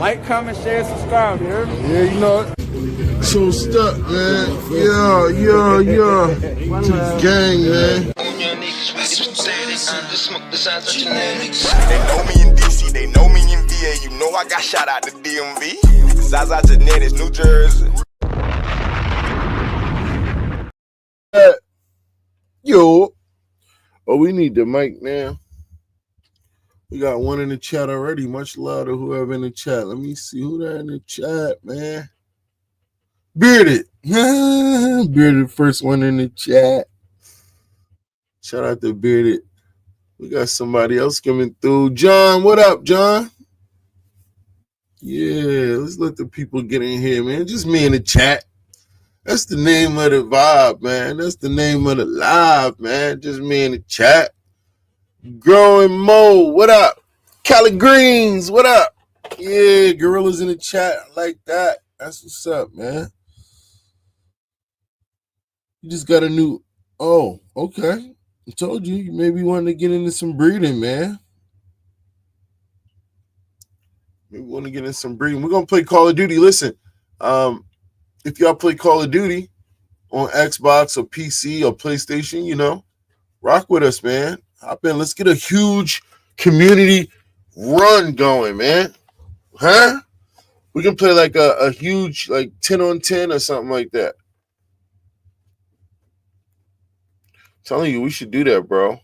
Like, comment, share, subscribe, you heard me? Yeah, you know it. So stuck, man. Yeah. To the gang, man. They know me in DC, they know me in VA. You know I got shout out to DMV. Zaza Genetics, New Jersey. Yo. Oh, we need the mic now. We got one in the chat already. Much love to whoever in the chat. Let me see who that in the chat, man. Bearded. Bearded, first one in the chat. Shout out to Bearded. We got somebody else coming through. John, what up, John? Yeah, let's let the people get in here, man. Just me in the chat. That's the name of the vibe, man. That's the name of the live, man. Just me in the chat. Growing Mo, what up? Cali Greens, what up? Yeah, gorillas in the chat like that. That's what's up, man. You just got a new. Oh, okay. I told you maybe wanted to get into some breeding, man. Maybe want to get into some breeding. We're gonna play Call of Duty. Listen, if y'all play Call of Duty on Xbox or PC or PlayStation, you know, rock with us, man. Hop in. Let's get a huge community run going, man. Huh? We can play like a huge, like 10 on 10 or something like that. I'm telling you, we should do that, bro.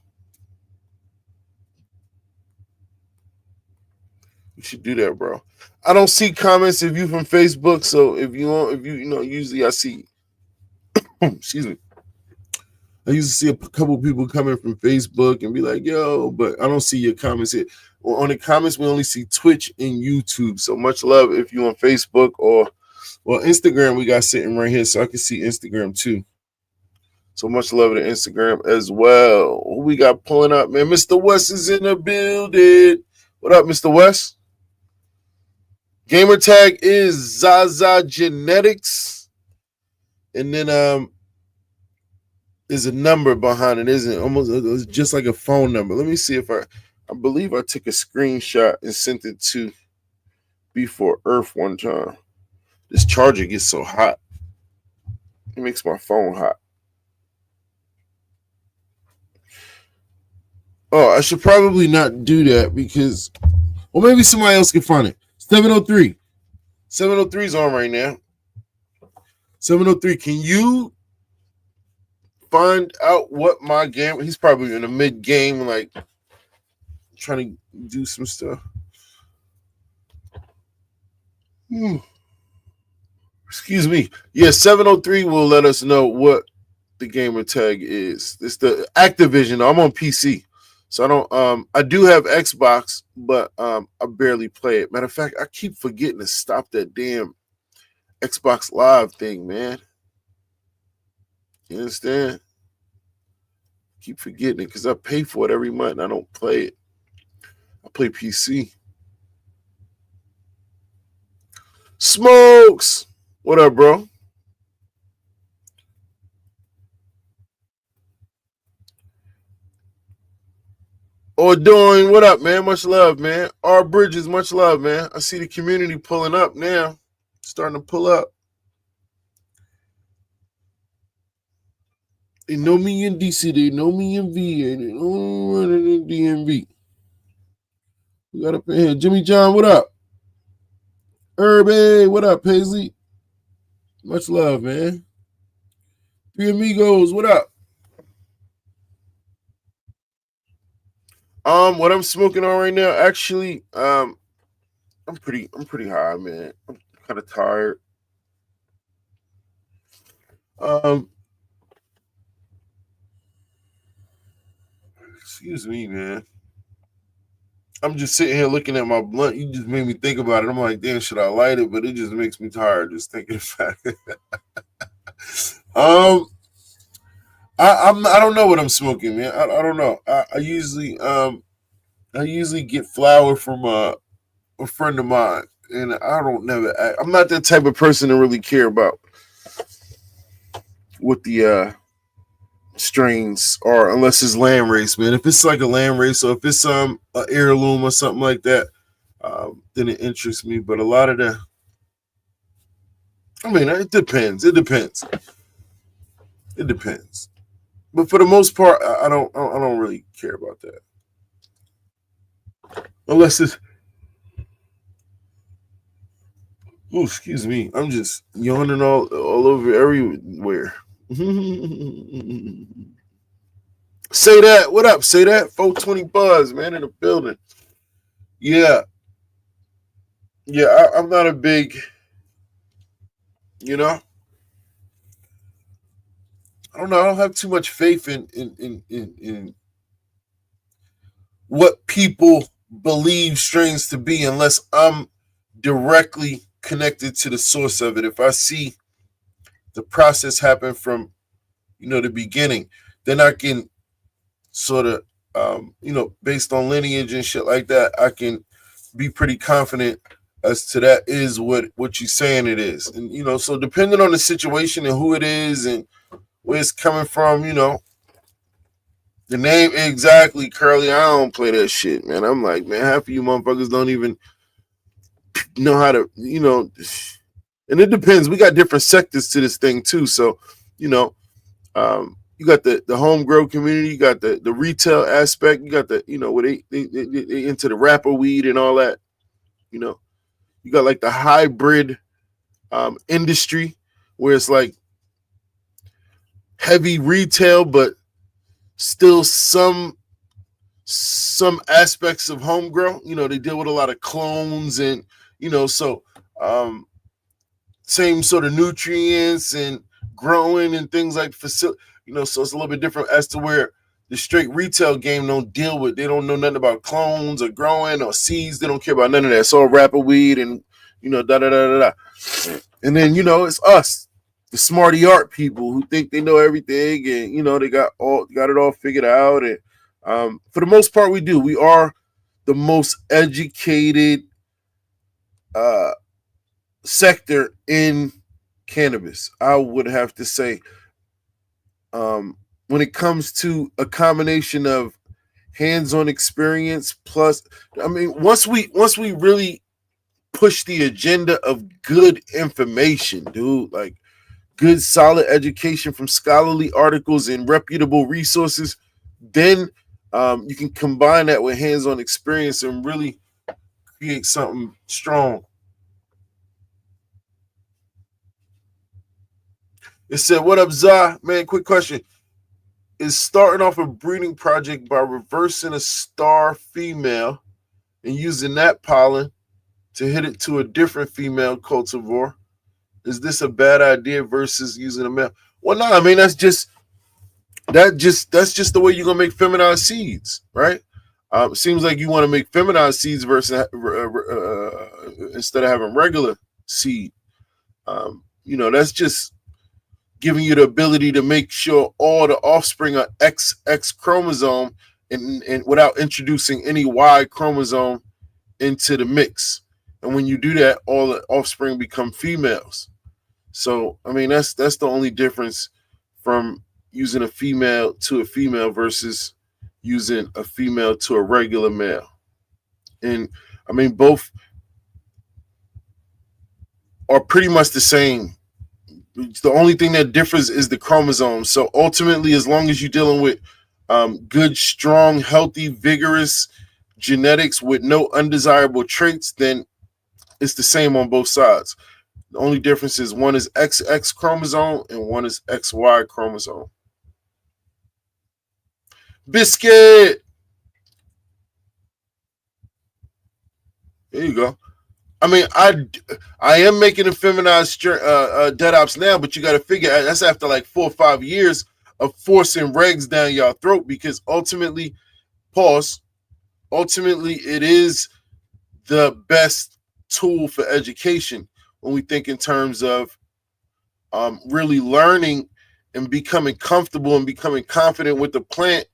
We should do that, bro. I don't see comments if you from Facebook, so if you know, usually I see. Excuse me. I used to see a couple people coming from Facebook and be like, yo, but I don't see your comments here. Well, on the comments, we only see Twitch and YouTube. So much love if you're on Facebook or Instagram, we got sitting right here, so I can see Instagram too. So much love to Instagram as well. Who we got pulling up, man? Mr. West is in the building. What up, Mr. West? Gamer tag is Zaza Genetics. And then there's a number behind it, isn't it? It's just like a phone number. Let me see if I believe I took a screenshot and sent it to Before Earth one time. This charger gets so hot. It makes my phone hot. Oh, I should probably not do that because, well, maybe somebody else can find it. 703. 703 is on right now. 703. Can you find out what my game? He's probably in the mid game, like trying to do some stuff. Excuse me. Yeah, 703 will let us know what the gamer tag is. It's the Activision. I'm on PC. So I don't I do have Xbox, but I barely play it. Matter of fact, I keep forgetting to stop that damn Xbox Live thing, man. You understand? Keep forgetting it because I pay for it every month and I don't play it. I play PC. Smokes! What up, bro? Or doing, what up, man? Much love, man. R Bridges, much love, man. I see the community pulling up now. Starting to pull up. They know me in DC. They know me in VA. They know me in DMV. We got up in here. Jimmy John, what up? Herb, what up, Paisley? Much love, man. Three Amigos, what up? What I'm smoking on right now, actually, I'm pretty high, man. I'm kind of tired. Excuse me, man. I'm just sitting here looking at my blunt. You just made me think about it. I'm like, damn, should I light it? But it just makes me tired just thinking about it. I don't know what I'm smoking, man. I don't know. I usually get flour from a friend of mine, and I'm not that type of person to really care about what the strains are, unless it's lamb race, man. If it's like a lamb race, or if it's an heirloom or something like that, then it interests me. But a lot of it depends. It depends. But for the most part, I don't really care about that. Unless it's, oh, excuse me, I'm just yawning all over everywhere. Say that. What up? Say that. 420 Buzz, man, in the building. Yeah. I'm not a big, I don't know. I don't have too much faith in what people believe strains to be unless I'm directly connected to the source of it. If I see the process happen from, the beginning, then I can sort of, based on lineage and shit like that, I can be pretty confident as to that is what you're saying it is. And, so depending on the situation and who it is and where it's coming from, the name, exactly, Curly, I don't play that shit, man. I'm like, man, half of you motherfuckers don't even know how to, and it depends. We got different sectors to this thing too. So, you got the home grow community, you got the retail aspect, you got the, where they into the wrapper weed and all that, you got like the hybrid industry where it's like heavy retail, but still some aspects of home grow. They deal with a lot of clones and, so same sort of nutrients and growing and things like facility, so it's a little bit different as to where the straight retail game they don't know nothing about clones or growing or seeds. They don't care about none of that. It's all wrapper weed and, da da da da da. And then, it's us, the smarty art people who think they know everything and, they got it all figured out. And for the most part, we do. We are the most educated sector in cannabis, I would have to say. When it comes to a combination of hands-on experience plus, once we really push the agenda of good information, dude, like good solid education from scholarly articles and reputable resources, then you can combine that with hands-on experience and really create something strong. It said, what up, Zah? Man, quick question. Is starting off a breeding project by reversing a star female and using that pollen to hit it to a different female cultivar, is this a bad idea versus using a male? Well, no, that's just the way you're gonna make feminized seeds, right? It seems like you want to make feminized seeds versus instead of having regular seed. That's just giving you the ability to make sure all the offspring are XX chromosome and without introducing any Y chromosome into the mix. And when you do that, all the offspring become females. So, that's the only difference from using a female to a female versus using a female to a regular male. And both are pretty much the same. The only thing that differs is the chromosome. So ultimately, as long as you're dealing with good, strong, healthy, vigorous genetics with no undesirable traits, then it's the same on both sides. The only difference is one is XX chromosome and one is XY chromosome. Biscuit. There you go. I am making a feminized dead ops now, but you got to figure that's after like 4 or 5 years of forcing regs down y'all throat, because ultimately it is the best tool for education when we think in terms of really learning and becoming comfortable and becoming confident with the plant.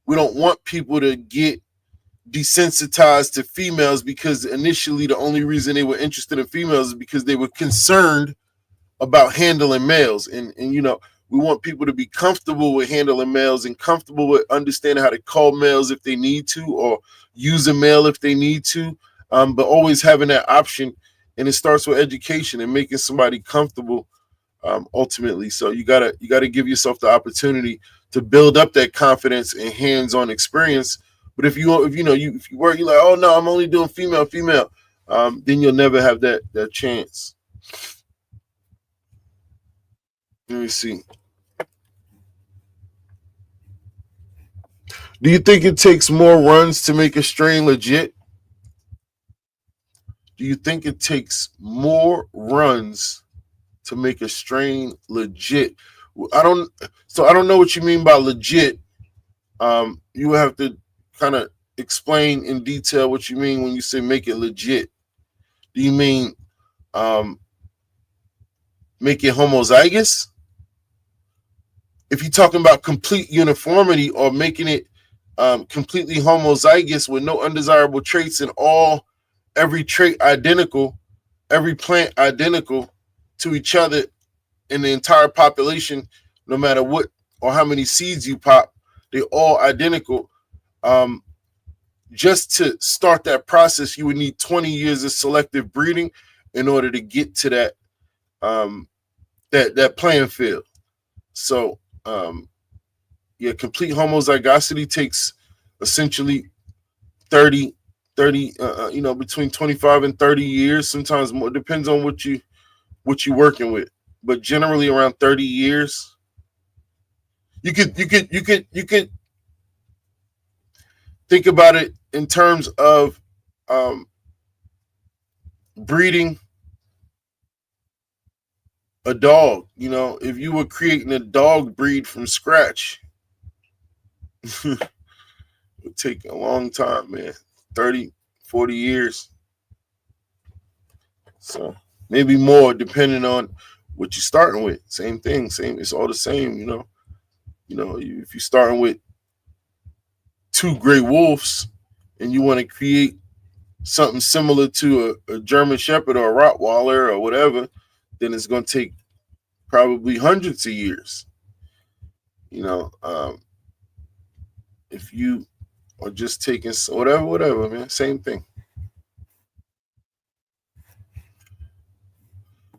We don't want people to get desensitized to females, because initially the only reason they were interested in females is because they were concerned about handling males. And we want people to be comfortable with handling males and comfortable with understanding how to call males if they need to, or use a male if they need to. but always having that option. And it starts with education and making somebody comfortable, ultimately. So you gotta give yourself the opportunity to build up that confidence and hands-on experience. But if you work, you're like, oh no, I'm only doing female, then you'll never have that chance. Let me see. Do you think it takes more runs to make a strain legit? Do you think it takes more runs to make a strain legit? I don't know what you mean by legit. You have to kind of explain in detail what you mean when you say make it legit. Do you mean make it homozygous? If you're talking about complete uniformity or making it completely homozygous with no undesirable traits and every trait identical, every plant identical to each other in the entire population, no matter what or how many seeds you pop, they're all identical. Just to start that process, you would need 20 years of selective breeding in order to get to that that playing field. So complete homozygosity takes essentially 30 between 25 and 30 years, sometimes more, depends on what you're working with, but generally around 30 years. You could think about it in terms of breeding a dog. If you were creating a dog breed from scratch, it would take a long time, man. 30, 40 years. So maybe more, depending on what you're starting with. Same thing, it's all the same, if you're starting with 2 gray wolves and you want to create something similar to a German Shepherd or a Rottweiler or whatever, then it's going to take probably hundreds of years. If you are just taking whatever, man, same thing.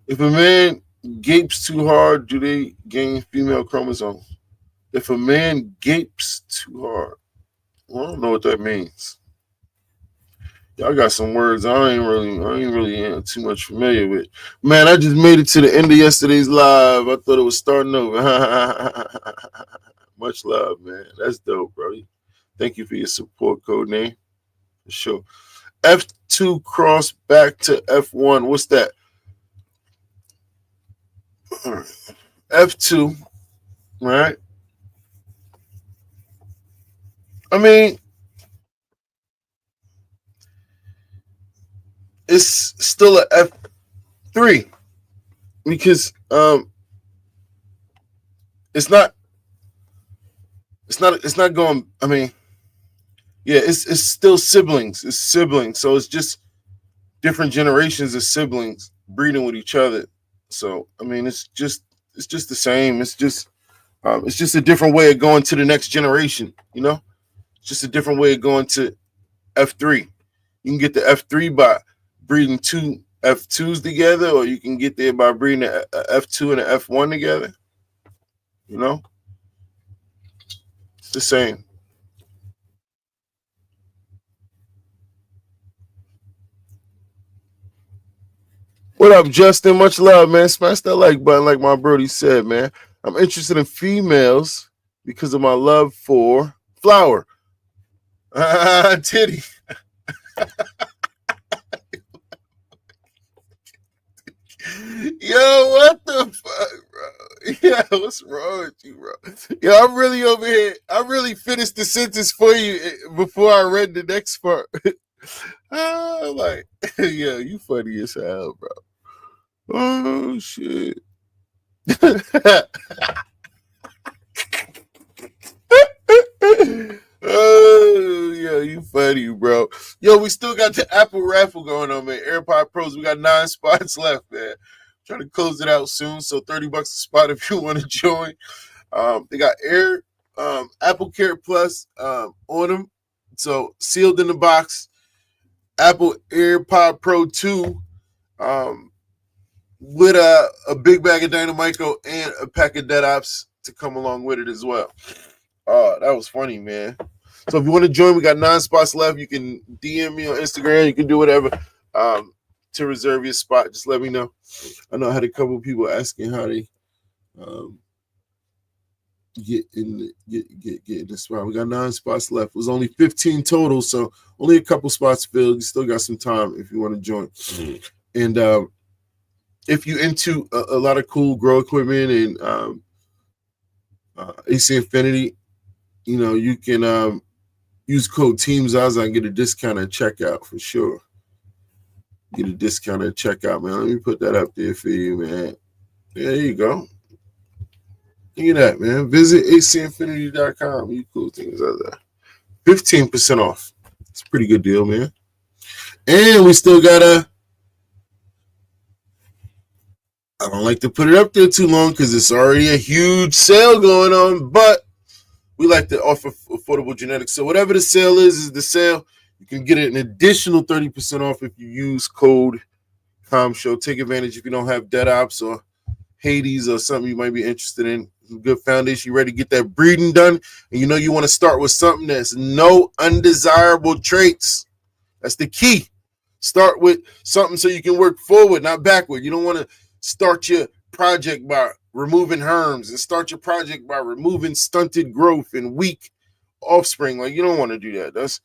If a man gapes too hard, do they gain female chromosomes? If a man gapes too hard, well, I don't know what that means. Y'all got some words I ain't really too much familiar with. Man, I just made it to the end of yesterday's live. I thought it was starting over. Much love, man. That's dope, bro. Thank you for your support, Codename. For sure. F2 cross back to F1. What's that? F2, right? I mean, it's still a F3 because it's not going. I mean, yeah, it's still siblings. It's siblings, so it's just different generations of siblings breeding with each other. So I mean, it's just the same. It's just a different way of going to the next generation. It's just a different way of going to F3. You can get the F3 by breeding 2 F2s together, or you can get there by breeding a F2 and an F1 together. It's the same. What up, Justin? Much love, man. Smash that like button, like my brody said, man. I'm interested in females because of my love for flower. Titty. Yo, what the fuck, bro? Yeah, what's wrong with you, bro? Yo, I'm really over here. I really finished the sentence for you before I read the next part. Yeah, you funny as hell, bro. Oh, shit. Oh, yeah, you funny, bro. Yo, we still got the Apple Raffle going on, man. AirPod Pros, we got 9 spots left, man. Trying to close it out soon, so $30 a spot if you want to join. They got Apple Care Plus on them, so sealed in the box. Apple AirPod Pro 2 with a big bag of Dynamyco and a pack of Dead Ops to come along with it as well. That was funny, man. So if you want to join, we got 9 spots left. You can DM me on Instagram. You can do whatever to reserve your spot. Just let me know. I know I had a couple of people asking how they get in the spot. We got 9 spots left. It was only 15 total, so only a couple spots filled. You still got some time if you want to join. And if you're into a lot of cool grow equipment and AC Infinity, you know, you can use code TEAMZAZA and get a discount at checkout for sure. Get a discount at checkout, man. Let me put that up there for you, man. There you go. Look at that, man. Visit acinfinity.com. You cool things out there. 15% off. It's a pretty good deal, man. And we still got I don't like to put it up there too long because it's already a huge sale going on, but we like to offer affordable genetics. So whatever the sale is the sale. You can get an additional 30% off if you use code COMSHOW. Take advantage if you don't have Dead Ops or Hades or something you might be interested in. Good foundation. You ready to get that breeding done? And you know you want to start with something that's no undesirable traits. That's the key. Start with something so you can work forward, not backward. You don't want to start your project by removing herms and start your project by removing stunted growth and weak offspring. Like, you don't want to do that. That's,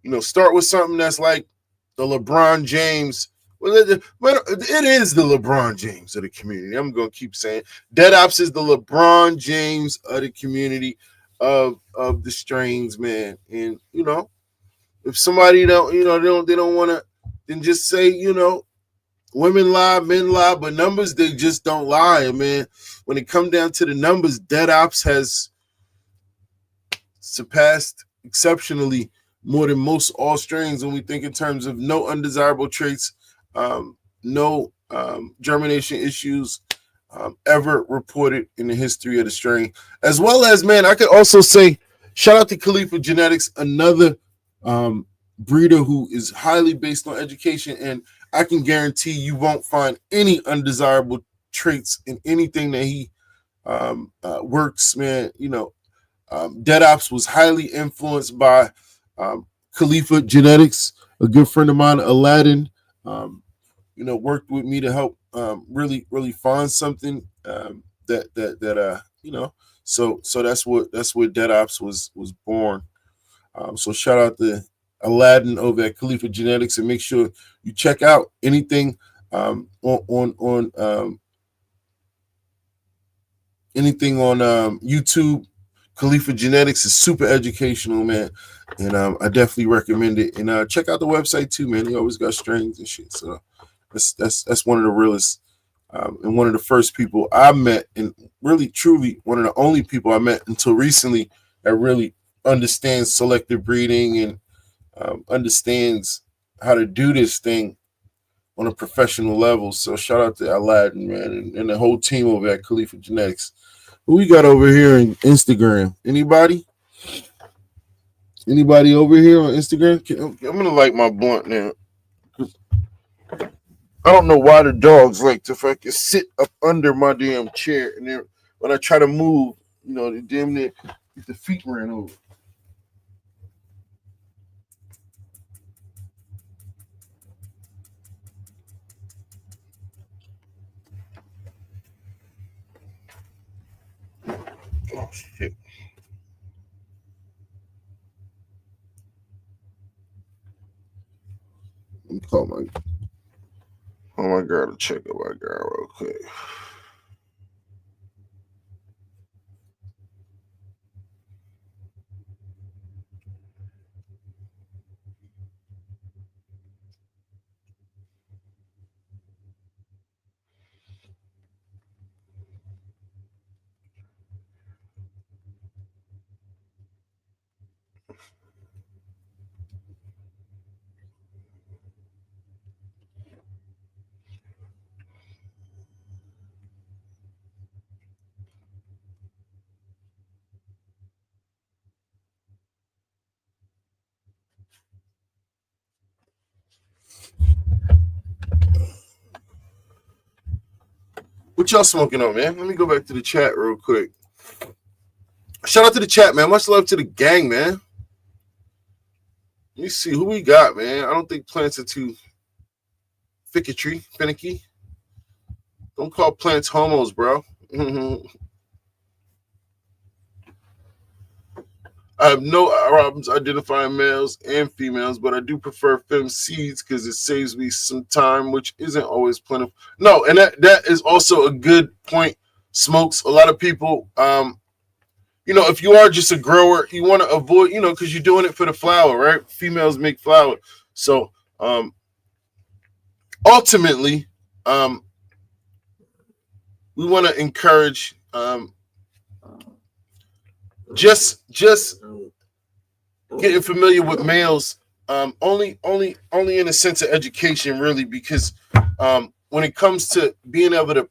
you know, start with something that's like the LeBron James. Well, it is the LeBron James of the community. I'm going to keep saying Dead Ops is the LeBron James of the community of the strains, man. And, you know, if somebody don't, you know, they don't want to, then just say, you know, women lie, men lie, but numbers, they just don't lie, man. When it comes down to the numbers, Dead Ops has surpassed exceptionally more than most all strains when we think in terms of no undesirable traits, no germination issues ever reported in the history of the strain. As well as, man, I could also say, shout out to Khalifa Genetics, another breeder who is highly based on education, and I can guarantee you won't find any undesirable traits in anything that he works, man. You know, Dead Ops was highly influenced by Khalifa Genetics. A good friend of mine, Aladdin, you know, worked with me to help really find something that you know. So that's what Dead Ops was born. So shout out to Aladdin over at Khalifa Genetics, and make sure you check out anything on anything on YouTube. Khalifa Genetics is super educational, man, and I definitely recommend it. And check out the website too, man. They always got strains and shit. So that's one of the realest and one of the first people I met, and really truly one of the only people I met until recently that really understands selective breeding and understands how to do this thing on a professional level. So shout out to Aladdin, man, and the whole team over at Khalifa Genetics. Who we got over here in Instagram? Anybody over here on Instagram? I'm gonna light my blunt now. I don't know why the dogs like to fucking sit up under my damn chair, and then when I try to move, you know, they damn near the feet ran over. Oh shit. Let me call my girl to check up my girl real quick. What y'all smoking on, man? Let me go back to the chat real quick. Shout out to the chat, man. Much love to the gang, man. Let me see who we got, man. I don't think plants are too finicky. Don't call plants homos, bro. I have no problems identifying males and females, but I do prefer fem seeds because it saves me some time, which isn't always plentiful. No, and that is also a good point, Smokes. A lot of people, if you are just a grower, you want to avoid, because you're doing it for the flower, right? Females make flower. So ultimately, we want to encourage just getting familiar with males, only in a sense of education, really, because when it comes to being able to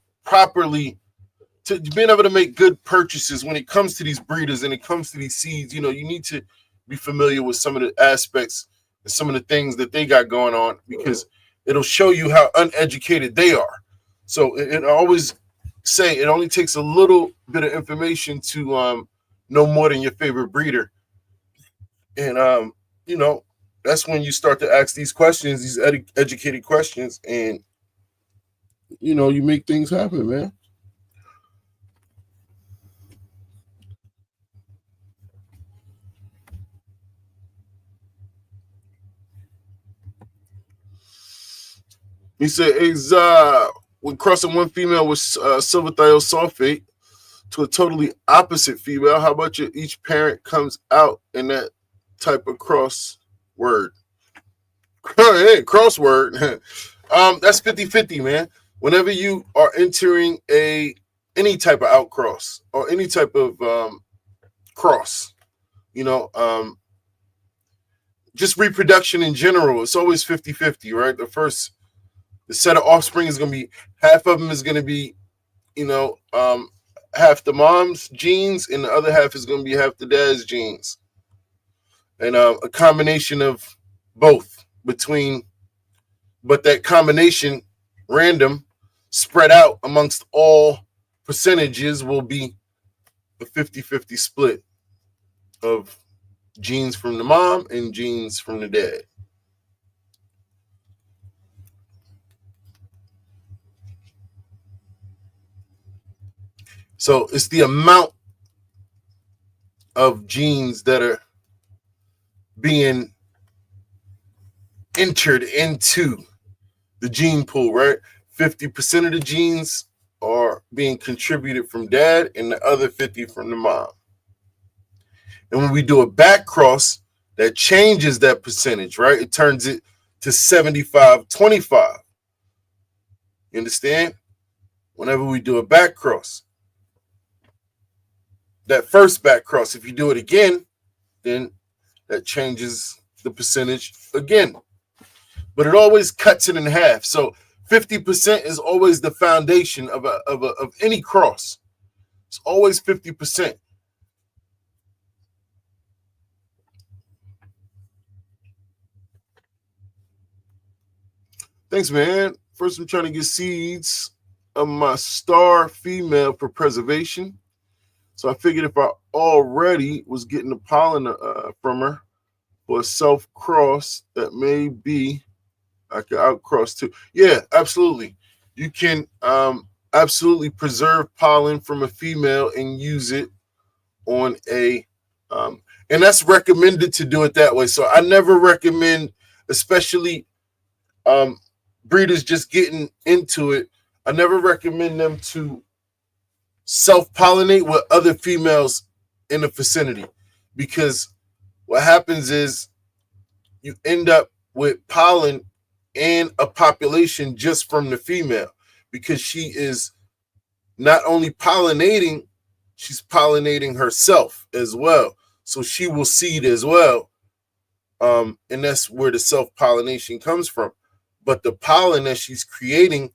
being able to make good purchases, when it comes to these breeders and it comes to these seeds, you need to be familiar with some of the aspects and some of the things that they got going on, because it'll show you how uneducated they are. So it always say it only takes a little bit of information to know more than your favorite breeder. And that's when you start to ask these questions, these educated questions, and you make things happen, man. He said, when crossing one female with silver thiosulfate to a totally opposite female, how about each parent comes out in that type of crossword? Hey, crossword. That's 50-50, man. Whenever you are entering any type of outcross or any type of cross, just reproduction in general, it's always 50-50, right? The set of offspring is going to be, half of them is going to be, half the mom's genes, and the other half is going to be half the dad's genes. And a combination of both but that combination, random, spread out amongst all percentages, will be a 50-50 split of genes from the mom and genes from the dad. So it's the amount of genes that are being entered into the gene pool, right? 50% of the genes are being contributed from dad and the other 50 from the mom. And when we do a back cross, that changes that percentage, right? It turns it to 75-25. You understand? Whenever we do a back cross. That first back cross, if you do it again, then that changes the percentage again. But it always cuts it in half. So 50% is always the foundation of any cross. It's always 50%. Thanks, man. First, I'm trying to get seeds of my star female for preservation. So I figured if I already was getting the pollen from her for a self-cross, that maybe I could outcross too. Yeah, absolutely. You can absolutely preserve pollen from a female and use it on and that's recommended to do it that way. So I never recommend, especially breeders just getting into it, I never recommend them to self-pollinate with other females in the vicinity, because what happens is you end up with pollen and a population just from the female, because she is not only pollinating, she's pollinating herself as well. So she will seed as well. And that's where the self-pollination comes from. But the pollen that she's creating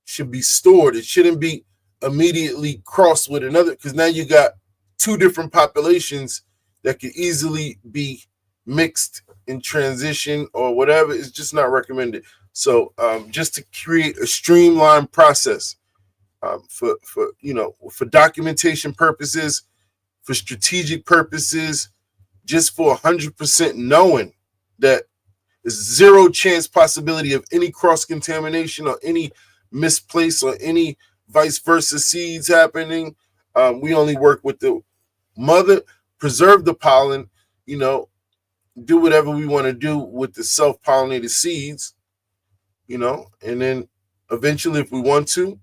should be stored. It shouldn't be immediately crossed with another, because now you got two different populations that could easily be mixed in transition or whatever. It's just not recommended. So just to create a streamlined process, for documentation purposes, for strategic purposes, just for 100% knowing that there's zero chance possibility of any cross contamination or any misplace or any vice versa seeds happening. We only work with the mother, preserve the pollen, do whatever we want to do with the self-pollinated seeds, and then eventually, if we want to,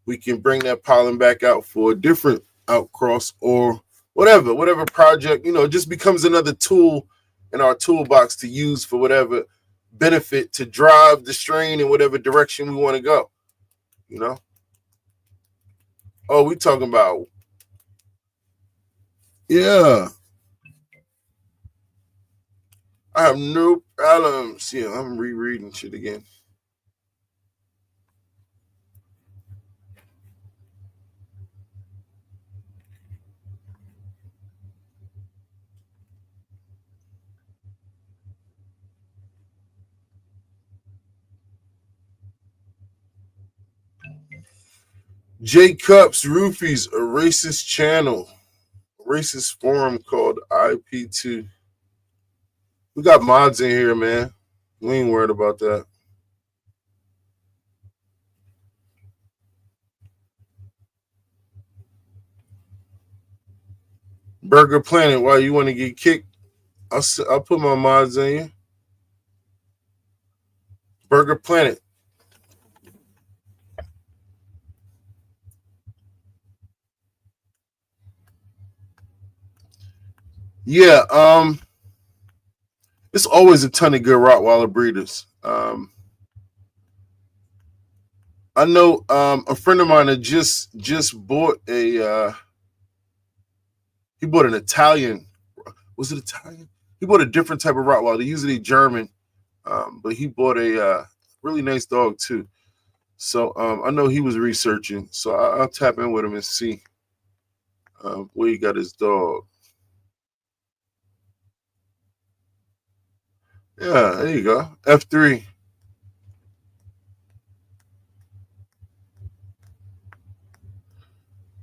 we can bring that pollen back out for a different outcross or whatever project, it just becomes another tool in our toolbox to use for whatever benefit to drive the strain in whatever direction we want to go, Oh, we talking about, yeah. I have no problem. See, I'm rereading shit again. J Cups Roofies, a racist channel, racist forum called IP2. We got mods in here, man. We ain't worried about that. Burger Planet, why you want to get kicked? I'll put my mods in you. Burger Planet. Yeah, it's always a ton of good Rottweiler breeders. I know a friend of mine that just bought he bought an Italian. Was it Italian? He bought a different type of Rottweiler. They're usually German, but he bought a really nice dog too. So I know he was researching. So I'll tap in with him and see where he got his dog. Yeah, there you go. F3.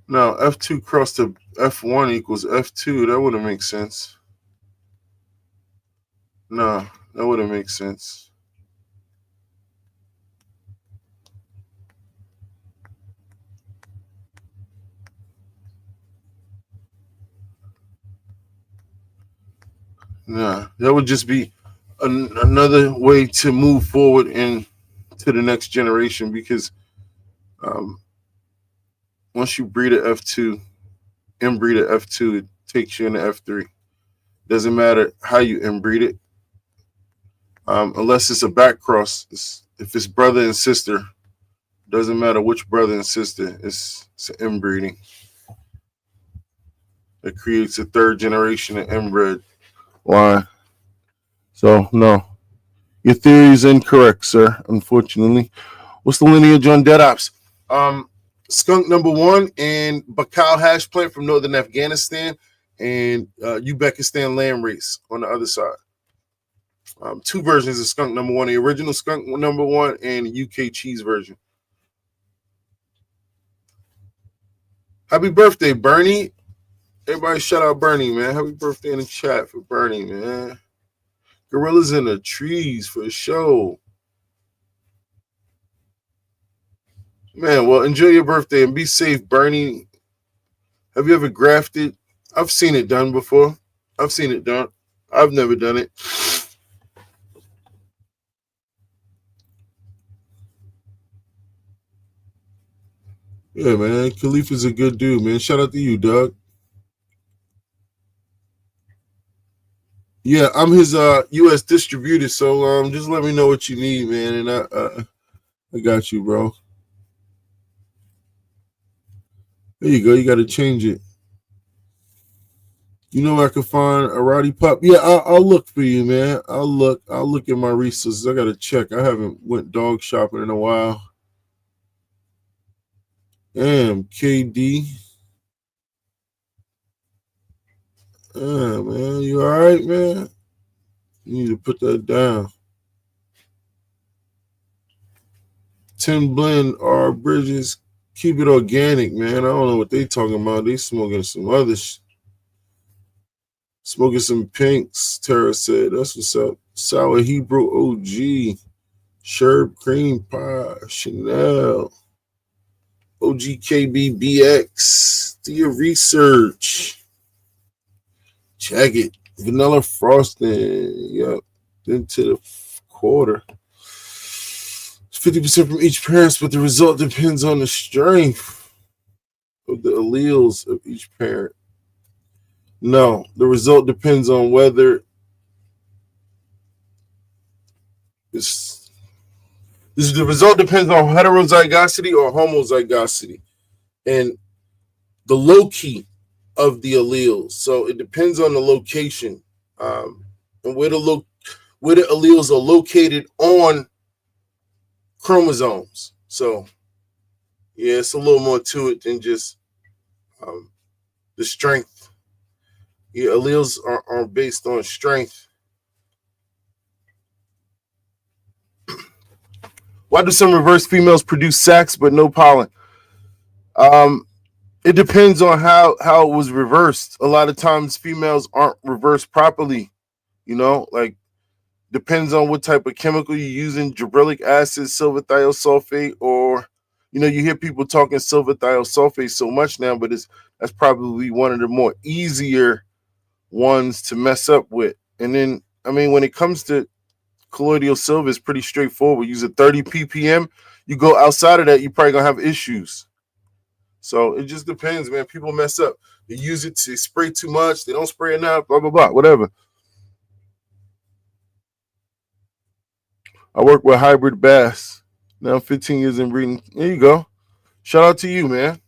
No, F2 crossed to F1 equals F2. That wouldn't make sense. No, that wouldn't make sense. Nah, that would just be another way to move forward into the next generation because once you breed an F2, inbreed an F2, it takes you into F3. Doesn't matter how you inbreed it, unless it's a back cross. If it's brother and sister, doesn't matter which brother and sister. It's an inbreeding. It creates a third generation of inbred. Why? So no, your theory is incorrect, sir. Unfortunately, what's the lineage on dead ops? Skunk number 1 and Bakal hash plant from northern Afghanistan, and Uzbekistan land race on the other side. 2 versions of skunk number 1: the original skunk number 1 and the UK cheese version. Happy birthday, Bernie! Everybody, shout out Bernie, man. Happy birthday in the chat for Bernie, man. Gorillas in the trees for show. Man, well, enjoy your birthday and be safe, Bernie. Have you ever grafted? I've seen it done before. I've seen it done. I've never done it. Yeah, man. Khalifa's a good dude, man. Shout out to you, Doug. Yeah, I'm his U.S. distributor, so just let me know what you need, man, and I got you, bro. There you go. You got to change it. You know where I can find a Roddy Pup? Yeah, I'll look for you, man. I'll look at my resources. I got to check. I haven't went dog shopping in a while. Damn, KD. Man, you all right, man? You need to put that down. Tim Blend, R. Bridges, Keep it organic, man. I don't know what they talking about. They smoking some other smoking some pinks. Tara said, that's what's up. Sour Hebrew OG. Sherb Cream Pie. Chanel. OGKBBX. Do your research. Check it. Vanilla frosting. Yep. Then to the quarter. 50% from each parent, but the result depends on the strength of the alleles of each parent. No, the result depends on whether the result depends on heterozygosity or homozygosity and the loci of the alleles. So it depends on the location and where the alleles are located on chromosomes. So yeah, it's a little more to it than just the strength. Yeah, alleles are based on strength. Why do some reverse females produce sacs but no pollen? It depends on how it was reversed. A lot of times females aren't reversed properly. Like depends on what type of chemical you're using, gibberellic acid, silver thiosulfate, or you hear people talking silver thiosulfate so much now, but that's probably one of the more easier ones to mess up with. And then when it comes to colloidal silver, it's pretty straightforward. Use a 30 ppm. You go outside of that, you're probably gonna have issues. So it just depends, man. People mess up. They use it to spray too much. They don't spray enough. Blah blah blah. Whatever. I work with hybrid bass. Now I'm 15 years in breeding. There you go. Shout out to you, man.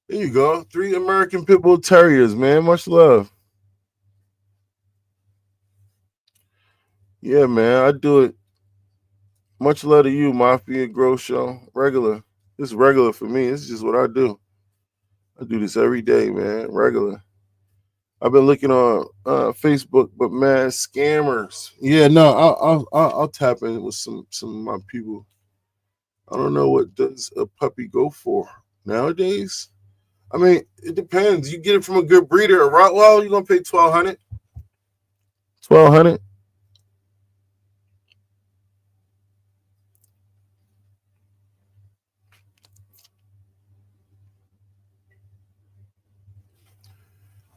There you go. 3 American Pit Bull Terriers, man. Much love. Yeah, man. I do it. Much love to you, Mafia Grow Show. Regular. It's regular for me. It's just what I do. I do this every day, man. Regular. I've been looking on Facebook, but man, scammers. Yeah, no, I'll tap in with some of my people. I don't know what does a puppy go for nowadays. It depends. You get it from a good breeder, a Rottweiler, you're gonna pay $1,200. $1,200.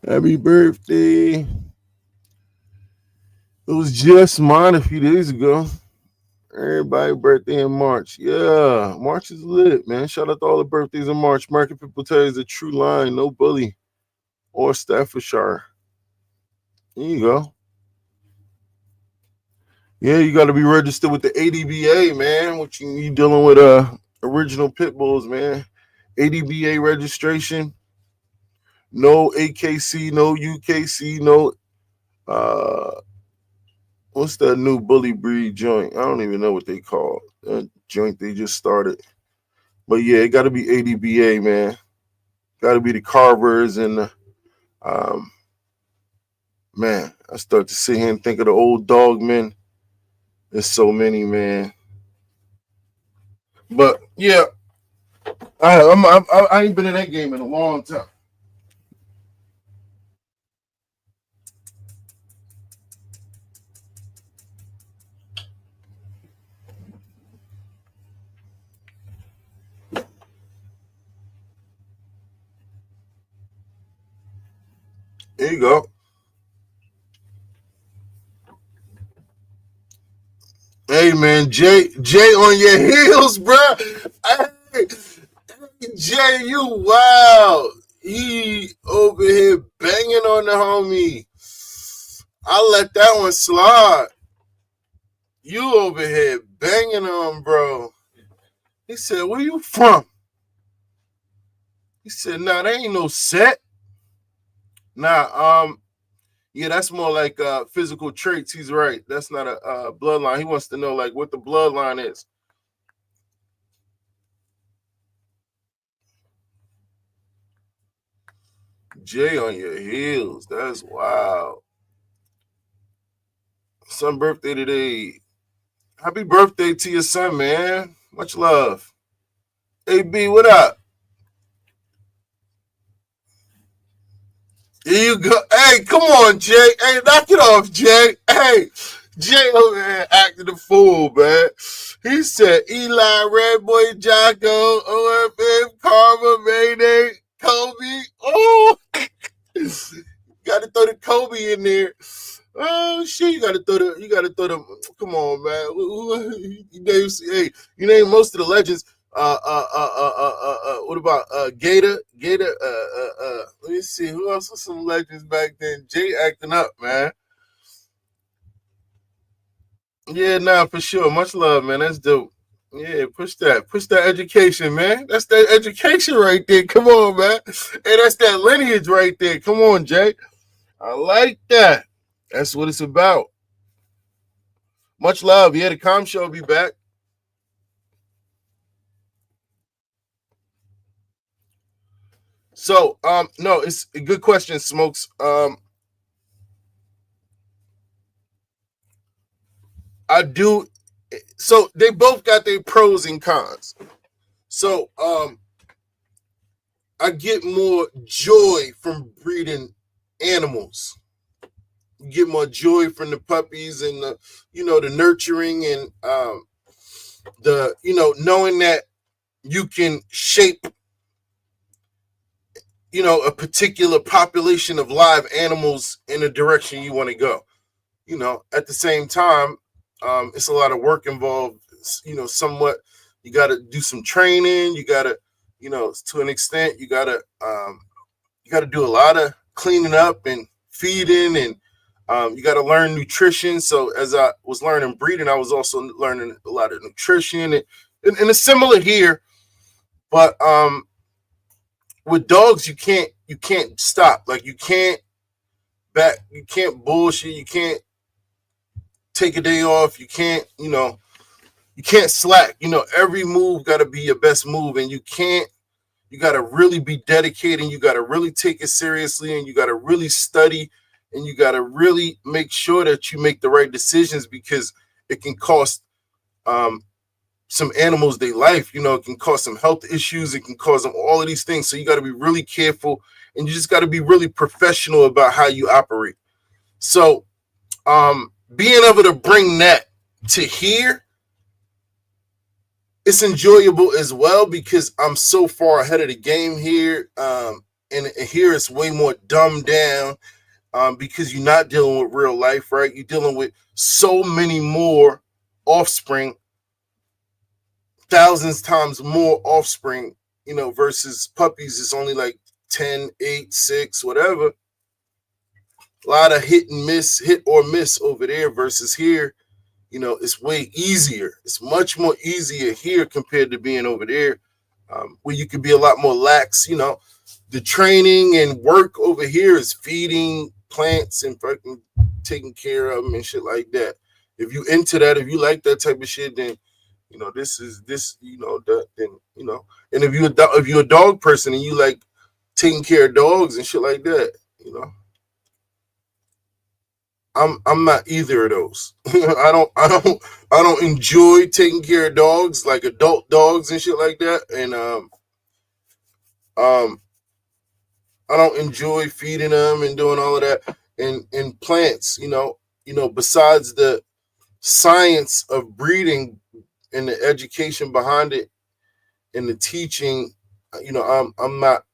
Happy birthday. It was just mine a few days ago. Everybody's birthday in March. Yeah, March is lit, man. Shout out to all the birthdays in March. Market people tell you it's a true line, no bully or Staffordshire. There you go. Yeah, you got to be registered with the ADBA, man. What you dealing with original pit bulls, man. ADBA registration. No AKC, no UKC, no what's that new bully breed joint? I don't even know what they call that joint they just started. But yeah, it got to be ADBA, man. Got to be the Carvers and the, man, I start to sit here and think of the old dog men. There's so many, man. But yeah, I ain't been in that game in a long time. There you go. Hey man, Jay on your heels, bro. Hey, Jay, you wild. He over here banging on the homie. I let that one slide. You over here banging on, bro. He said, "Where you from?" He said, "Nah, that ain't no set." Nah, yeah, that's more like physical traits. He's right. That's not a bloodline. He wants to know like what the bloodline is. Jay on your heels. That's wild. Some birthday today. Happy birthday to your son, man. Much love. AB, what up? Here you go. Hey, come on, Jay. Hey, knock it off, Jay. Hey, Jay over here acting a fool, man. He said Eli, Red Boy, Jocko, OFM, Karma, Mayday, Kobe. Oh, gotta throw the Kobe in there. Oh shit, you gotta throw the. Come on, man. Hey, you name most of the legends. What about Gator? Let me see who else was some legends back then. Jay acting up, man. Yeah, nah, for sure. Much love, man. That's dope. Yeah, push that education, man. That's that education right there. Come on, man. Hey, that's that lineage right there. Come on, Jay. I like that. That's what it's about. Much love. Yeah, the Com Show will be back. So, no, it's a good question, Smokes. I do. So they both got their pros and cons. So, I get more joy from breeding animals. You get more joy from the puppies and the nurturing and knowing that you can shape a particular population of live animals in the direction you want to go. At the same time, it's a lot of work involved. Somewhat, you got to do some training. You got to, to an extent, you got to do a lot of cleaning up and feeding, and you got to learn nutrition. So as I was learning breeding, I was also learning a lot of nutrition, and it's similar here, but with dogs, you can't stop. Like you can't bullshit. You can't take a day off. You can't slack. Every move got to be your best move, and you got to really be dedicated, and you got to really take it seriously, and you got to really study, and you got to really make sure that you make the right decisions, because it can cost some animals their life. It can cause some health issues. It can cause them all of these things. So you got to be really careful, and you just got to be really professional about how you operate. So being able to bring that to here, it's enjoyable as well, because I'm so far ahead of the game here. And here it's way more dumbed down because you're not dealing with real life, right? You're dealing with so many more offspring, thousands times more offspring, versus puppies. It's only like 10, 8, 6, whatever. A lot of hit or miss over there versus here. It's way easier. It's much more easier here compared to being over there, where you could be a lot more lax. The training and work over here is feeding plants and fucking taking care of them and shit like that. If you into that, if you like that type of shit, then this is that. Then and if you're a dog person and you like taking care of dogs and shit like that, I'm not either of those. I don't enjoy taking care of dogs, like adult dogs and shit like that. And I don't enjoy feeding them and doing all of that. And plants, besides the science of breeding and the education behind it and the teaching, I'm not.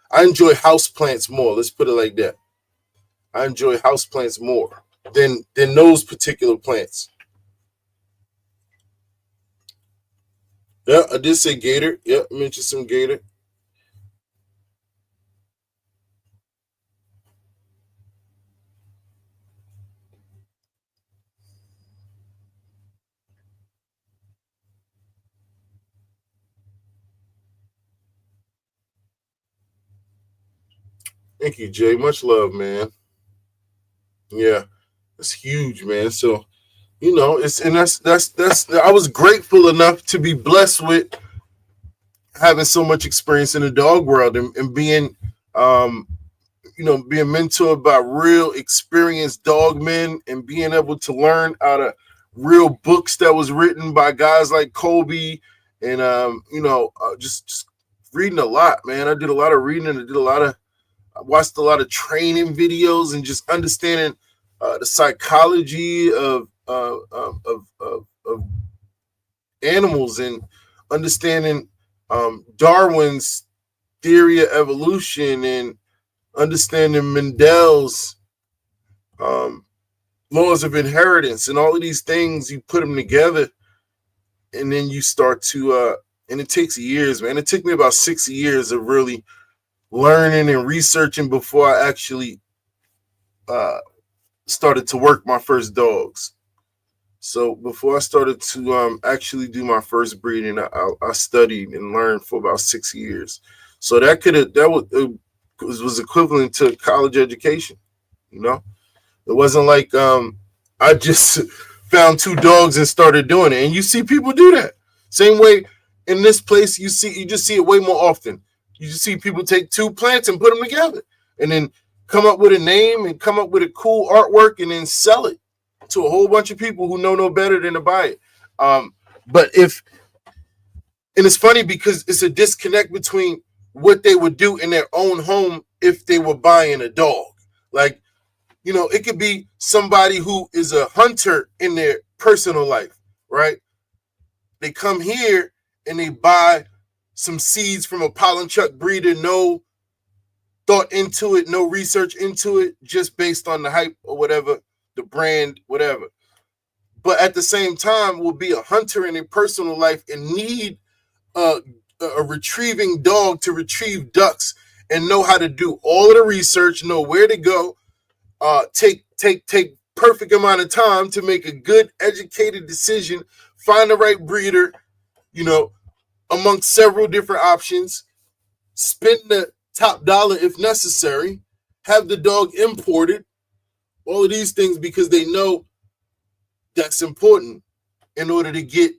I enjoy house plants more. Let's put it like that. I enjoy house plants more than those particular plants. Yeah, I did say gator. Yeah, I mentioned some gator. Thank you, Jay. Much love, man. Yeah, it's huge, man. So, that's I was grateful enough to be blessed with having so much experience in the dog world, and being being mentored by real experienced dog men, and being able to learn how to real books that was written by guys like Kobe, and just reading a lot, man. I did a lot of reading, and I watched a lot of training videos, and just understanding the psychology of animals, and understanding Darwin's theory of evolution, and understanding Mendel's laws of inheritance, and all of these things. You put them together, and then you start to and it takes years, man. It took me about 6 years of really learning and researching before I actually started to work my first dogs. So before I started to actually do my first breeding, I studied and learned for about 6 years. So that was equivalent to college education. You know, it wasn't like I just found 2 dogs and started doing it. And you see people do that same way in this place. You just see it way more often. You just see people take 2 plants and put them together, and then come up with a name and come up with a cool artwork, and then sell it to a whole bunch of people who know no better than to buy it. And it's funny because it's a disconnect between what they would do in their own home if they were buying a dog. Like, it could be somebody who is a hunter in their personal life, right? They come here and they buy some seeds from a pollen chuck breeder, no thought into it, no research into it, just based on the hype or whatever, the brand, whatever. But at the same time, will be a hunter in their personal life and need a retrieving dog to retrieve ducks, and know how to do all of the research, know where to go, take perfect amount of time to make a good educated decision, find the right breeder, amongst several different options, spend the top dollar if necessary, have the dog imported, all of these things, because they know that's important in order to get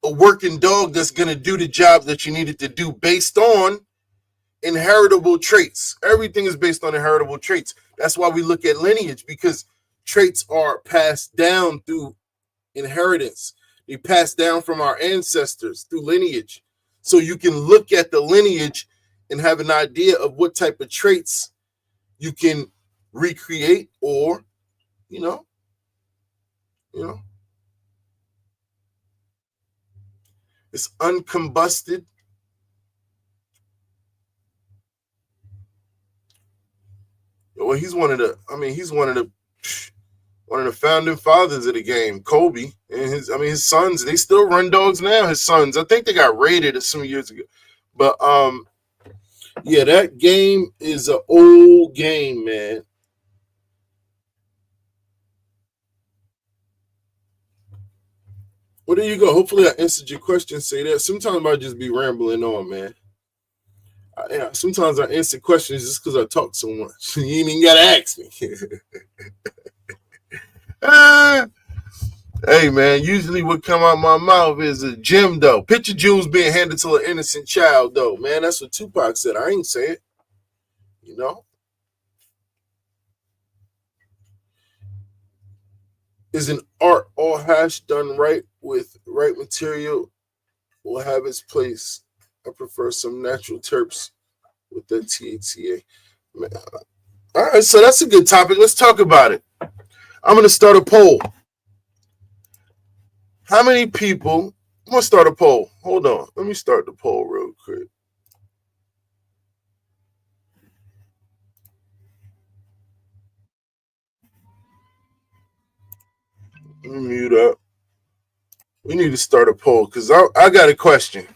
a working dog that's going to do the job that you need it to do, based on inheritable traits. Everything is based on inheritable traits. That's why we look at lineage, because traits are passed down through inheritance. They pass down from our ancestors through lineage. So you can look at the lineage and have an idea of what type of traits you can recreate, or, it's uncombusted. Well, he's one of the founding fathers of the game, Kobe, and his sons. They still run dogs now. His sons, I think they got raided some years ago, but yeah, that game is an old game, man. Well, there you go. Hopefully, I answered your question. Say that. Sometimes I just be rambling on, man. Sometimes I answer questions just because I talk so much. You ain't even gotta ask me. Hey, man, usually what come out my mouth is a gem, though. Picture jewels being handed to an innocent child, though. Man, that's what Tupac said. I ain't say it. Is an art all hash done right with right material will have its place. I prefer some natural terps with the THCA. Man. All right, so that's a good topic. Let's talk about it. I'm going to start a poll. How many people? I'm going to start a poll. Hold on. Let me start the poll real quick. Let me mute up. We need to start a poll because I got a question.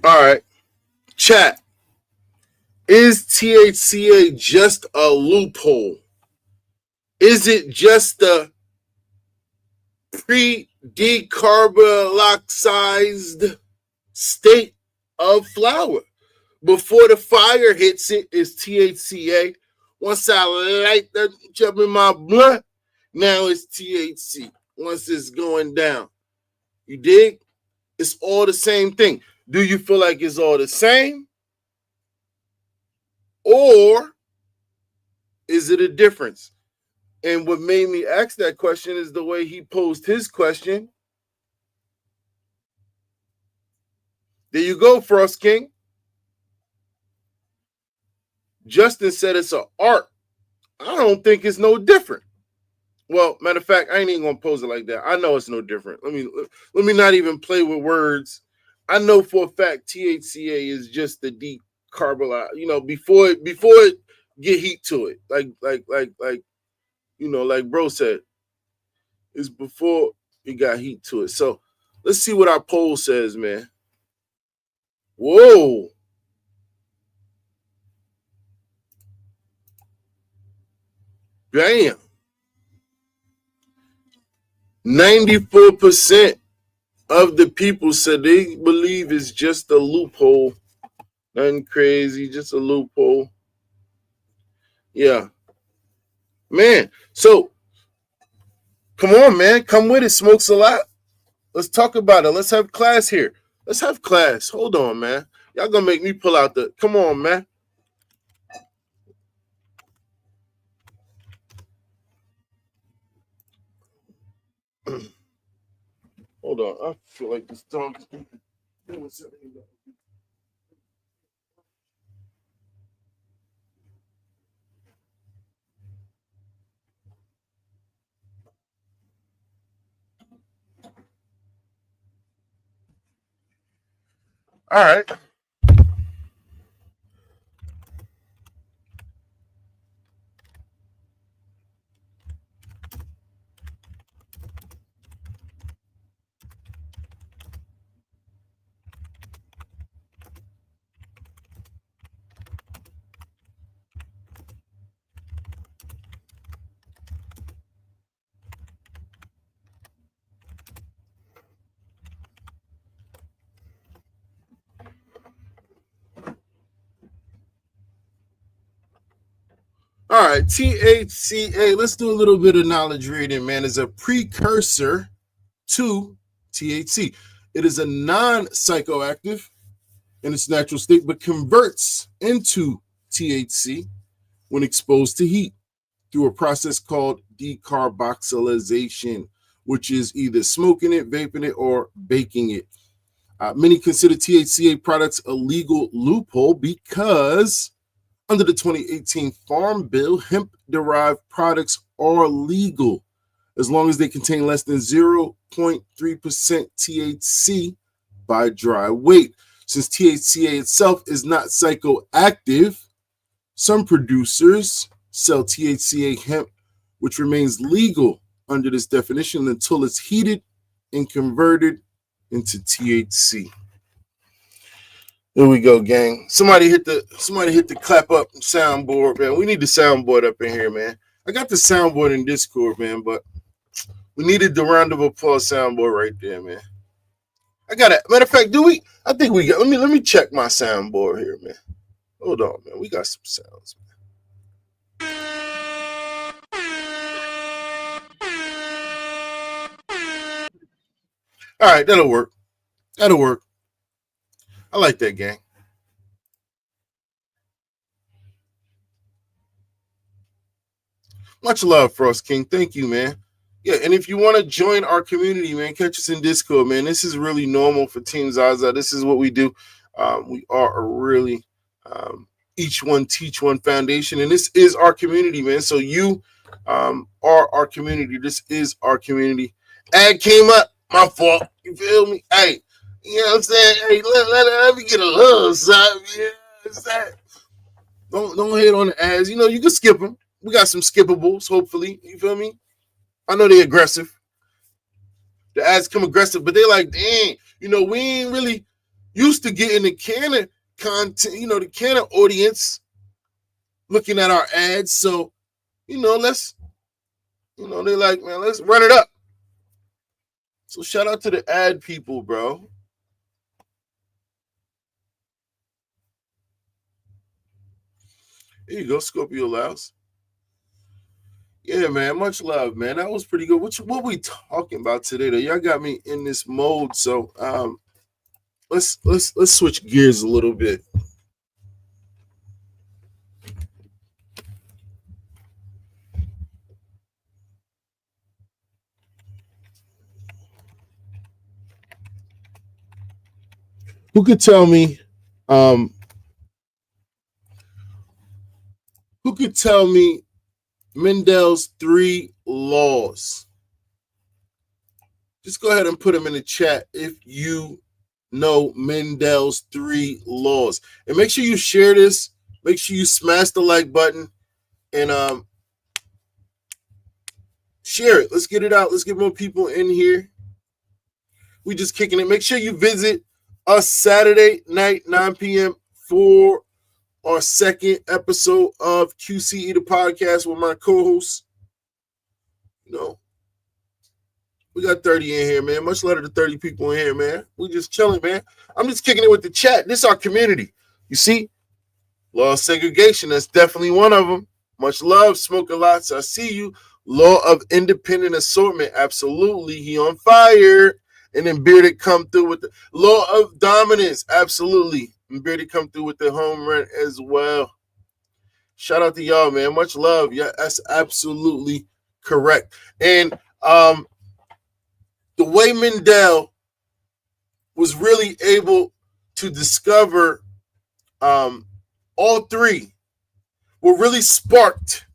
All right. Chat. Is THCA just a loophole? Is it just the pre-decarboxylized state of flower? Before the fire hits it, is THCA. Once I light that up in my blunt, now it's THC. Once it's going down. You dig? It's all the same thing. Do you feel like it's all the same? Or is it a difference? And what made me ask that question is the way he posed his question. There you go, Frost King. Justin said it's an art. I don't think it's no different. Well, matter of fact, I ain't even gonna pose it like that. I know it's no different. Let me not even play with words. I know for a fact THCA is just the decarbolize. You know, before it get heat to it, like like bro said, is before it got heat to it. So let's see what our poll says, man. Whoa. Damn. 94% of the people said they believe it's just a loophole. Nothing crazy, just a loophole. Yeah. Man, so come on, man. Come with it. Smokes a lot. Let's talk about it. Let's have class here. Let's have class. Hold on, man. Y'all gonna make me pull out the... Come on, man. Hold on. I feel like this dog is doing something. All right. All right, THCA, let's do a little bit of knowledge reading, man, is a precursor to THC. It is a non-psychoactive in its natural state, but converts into THC when exposed to heat through a process called decarboxylation, which is either smoking it, vaping it, or baking it. Many consider THCA products a legal loophole because under the 2018 Farm Bill, hemp-derived products are legal as long as they contain less than 0.3% THC by dry weight. Since THCA itself is not psychoactive, some producers sell THCA hemp, which remains legal under this definition until it's heated and converted into THC. There we go, gang. Somebody hit the clap up soundboard, man. We need the soundboard up in here, man. I got the soundboard in Discord, man, but we needed the round of applause soundboard right there, man. I got it. Matter of fact, I think we got. Let me check my soundboard here, man. Hold on, man. We got some sounds, man. All right, that'll work. That'll work. I like that, gang. Much love, Frost King. Thank you, man. Yeah, and if you want to join our community, man, catch us in Discord, man. This is really normal for Team Zaza. This is what we do. We are a really each one teach one foundation, and this is our community, man. So you are our community. This is our community. Ad came up, my fault. You feel me? Hey, you know what I'm saying? Hey, let me get a love, son. Yeah, it's that. Don't hit on the ads. You know, you can skip them. We got some skippables, hopefully. You feel me? I know they're aggressive. The ads come aggressive, but they're like, dang, you know, we ain't really used to getting the Canna content, you know, the Canna audience looking at our ads. So, you know, let's You know, they like, man, let's run it up. So shout out to the ad people, bro. Here you go, Scorpio Louse. Yeah, man, much love, man. That was pretty good. What we talking about today, though? Y'all got me in this mode, so let's switch gears a little bit. Who could tell me Mendel's 3 laws? Just go ahead and put them in the chat if you know Mendel's 3 laws. And make sure you share this. Make sure you smash the like button and share it. Let's get it out. Let's get more people in here. We just kicking it. Make sure you visit us Saturday night, 9 p.m. for our second episode of QCE the podcast with my co-host. You know, we got 30 in here, man. Much love to 30 people in here, man. We just chilling, man. I'm just kicking it with the chat. This is our community. You see? Law of segregation, that's definitely one of them. Much love, Smoking Lots. I see you. Law of independent assortment, absolutely. He on fire. And then Bearded come through with the law of dominance, absolutely. And Bearded come through with the home run as well. Shout out to y'all, man. Much love. Yeah, that's absolutely correct. And the way Mendel was really able to discover all 3, what really sparked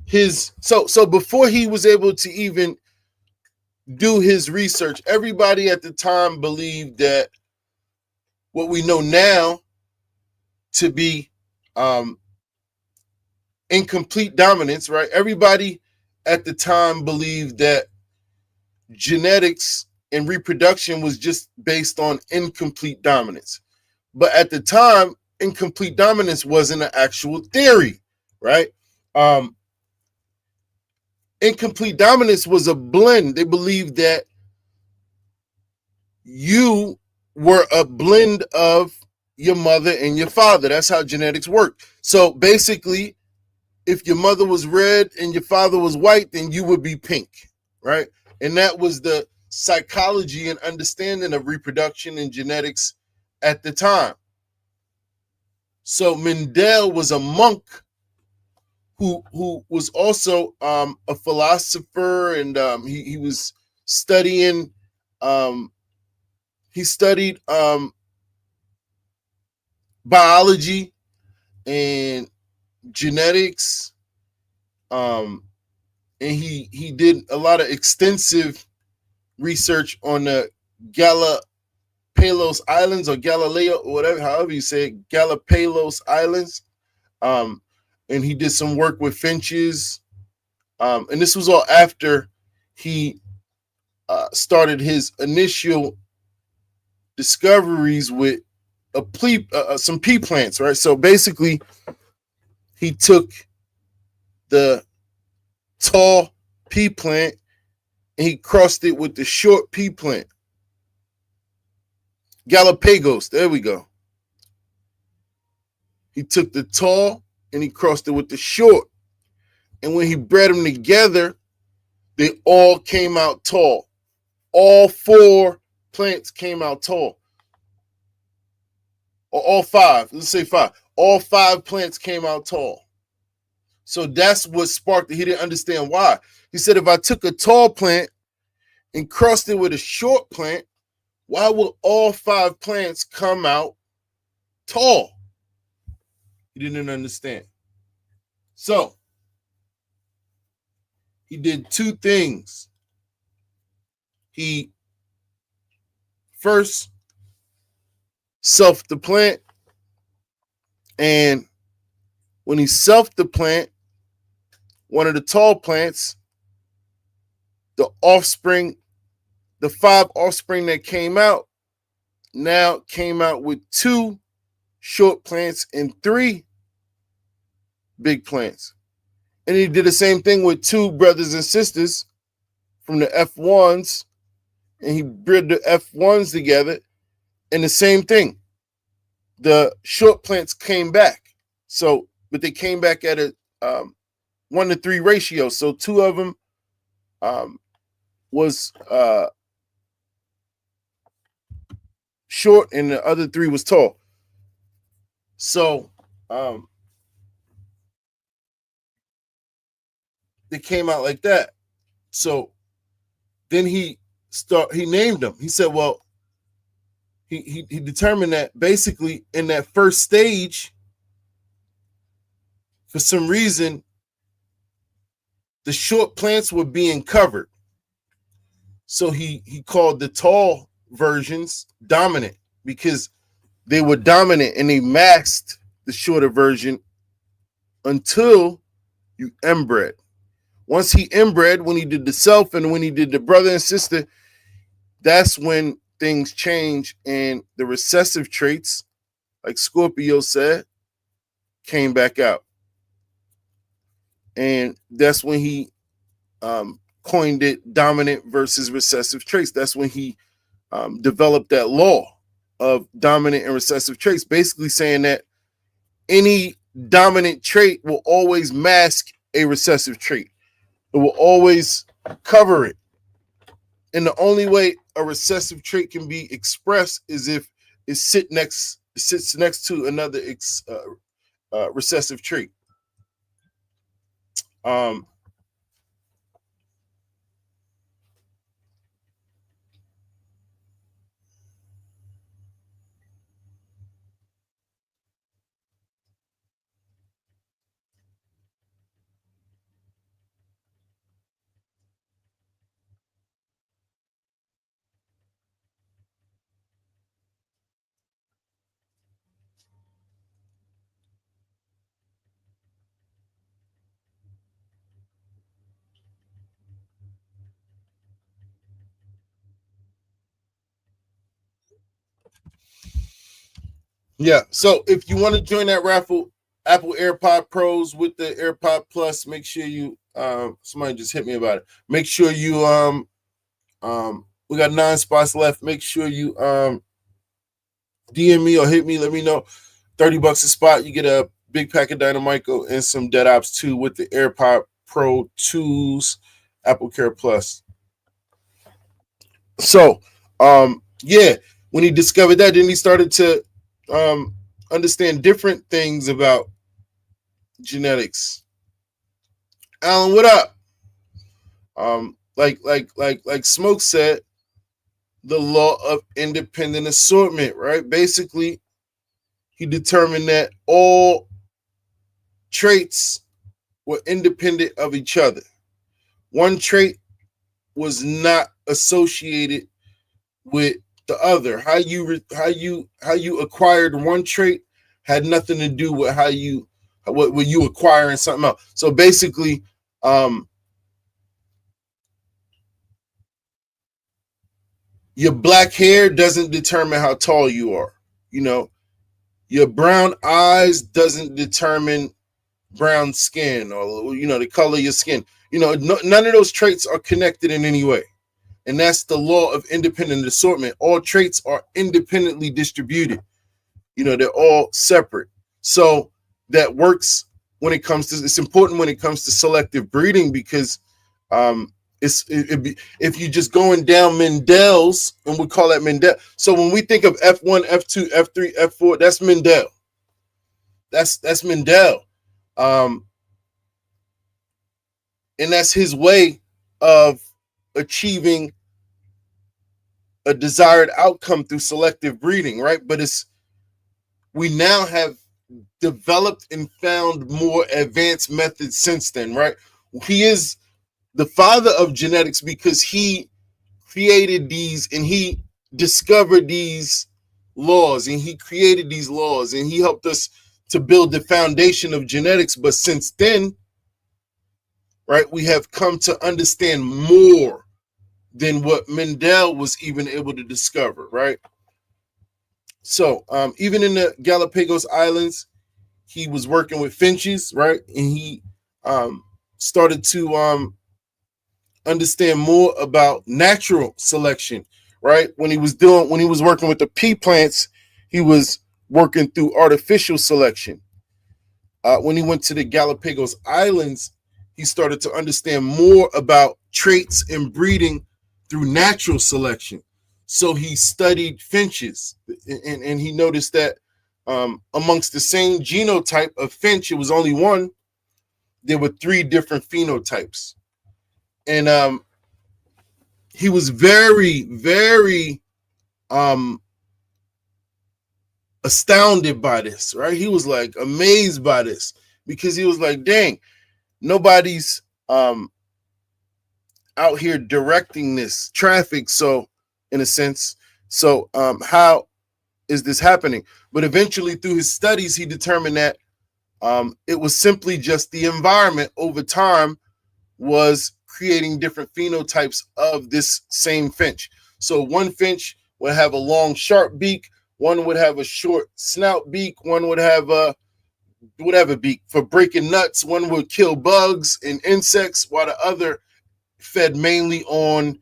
his so before he was able to even do his research, everybody at the time believed that what we know now to be incomplete dominance, right? Everybody at the time believed that genetics and reproduction was just based on incomplete dominance. But at the time, incomplete dominance wasn't an actual theory, right? Incomplete dominance was a blend. They believed that you were a blend of your mother and your father. That's how genetics work. So basically, if your mother was red and your father was white, then you would be pink, right? And that was the psychology and understanding of reproduction and genetics at the time. So Mendel was a monk who was also a philosopher, and he was studying. He studied biology and genetics, and he did a lot of extensive research on the Galapagos Islands, or Galileo, or whatever, however you say it, Galapagos Islands. And he did some work with finches. And this was all after he started his initial discoveries with some pea plants, right? So basically, he took the tall pea plant and he crossed it with the short pea plant. Galapagos, there we go. He took the tall and he crossed it with the short. And when he bred them together, they all came out tall. All 4 plants came out tall. Or all 5, let's say 5. All 5 plants came out tall. So that's what sparked it. He didn't understand why. He said, if I took a tall plant and crossed it with a short plant, why will all 5 plants come out tall? He didn't understand. So he did 2 things. He first selfed the plant, and when he selfed the plant, one of the tall plants, the offspring, the 5 offspring that came out, now came out with 2 short plants and 3 big plants. And he did the same thing with two brothers and sisters from the F1s, and he bred the F1s together, and the same thing. The short plants came back. So, but they came back at a 1-to-3 ratio. So two of them was short, and the other 3 was tall. So they came out like that. So then he named them. He said, well, he determined that basically in that first stage, for some reason, the short plants were being covered. So he called the tall versions dominant because they were dominant, and they masked the shorter version until you inbred. Once he inbred, when he did the self and when he did the brother and sister, that's when things change, and the recessive traits, like Scorpio said, came back out. And that's when he coined it dominant versus recessive traits. That's when he developed that law of dominant and recessive traits, basically saying that any dominant trait will always mask a recessive trait. It will always cover it. And the only way a recessive trait can be expressed is if it sits next to another recessive trait. Yeah. So if you want to join that raffle, Apple AirPod Pros with the AirPod Plus, make sure you somebody just hit me about it. Make sure you we got 9 spots left. Make sure you DM me or hit me, let me know. $30 a spot. You get a big pack of Dynamico and some Dead Ops 2 with the AirPod Pro 2s, Apple Care Plus. So yeah, when he discovered that, then he started to understand different things about genetics. Alan, what up? Like Smoke said, the law of independent assortment, right? Basically, he determined that all traits were independent of each other. One trait was not associated with the other. How you acquired one trait had nothing to do with what you acquire in something else. So basically, your black hair doesn't determine how tall you are. You know, your brown eyes doesn't determine brown skin, or the color of your skin. None of those traits are connected in any way. And that's the law of independent assortment. All traits are independently distributed. They're all separate. So that works when it comes to, it's important when it comes to selective breeding, because if you're just going down Mendel's, and we call that Mendel. So when we think of F1, F2, F3, F4, that's Mendel. That's Mendel. And that's his way of achieving a desired outcome through selective breeding, right? But we now have developed and found more advanced methods since then, right? He is the father of genetics because he created these, and he discovered these laws, and he created these laws, and he helped us to build the foundation of genetics. But since then, right, we have come to understand more than what Mendel was even able to discover, right? So even in the Galapagos Islands, he was working with finches, right? And he started to understand more about natural selection, right? When he was working with the pea plants, he was working through artificial selection. When he went to the Galapagos Islands, he started to understand more about traits and breeding through natural selection. So he studied finches, and he noticed that amongst the same genotype of finch, it was only one, there were 3 different phenotypes. And he was very, very astounded by this, right? He was like amazed by this, because he was like, dang, nobody's out here directing this traffic. So in a sense, so how is this happening? But eventually through his studies, he determined that it was simply just the environment over time was creating different phenotypes of this same finch. So one finch would have a long, sharp beak, one would have a short snout beak, one would have a whatever beak for breaking nuts, one would kill bugs and insects, while the other fed mainly on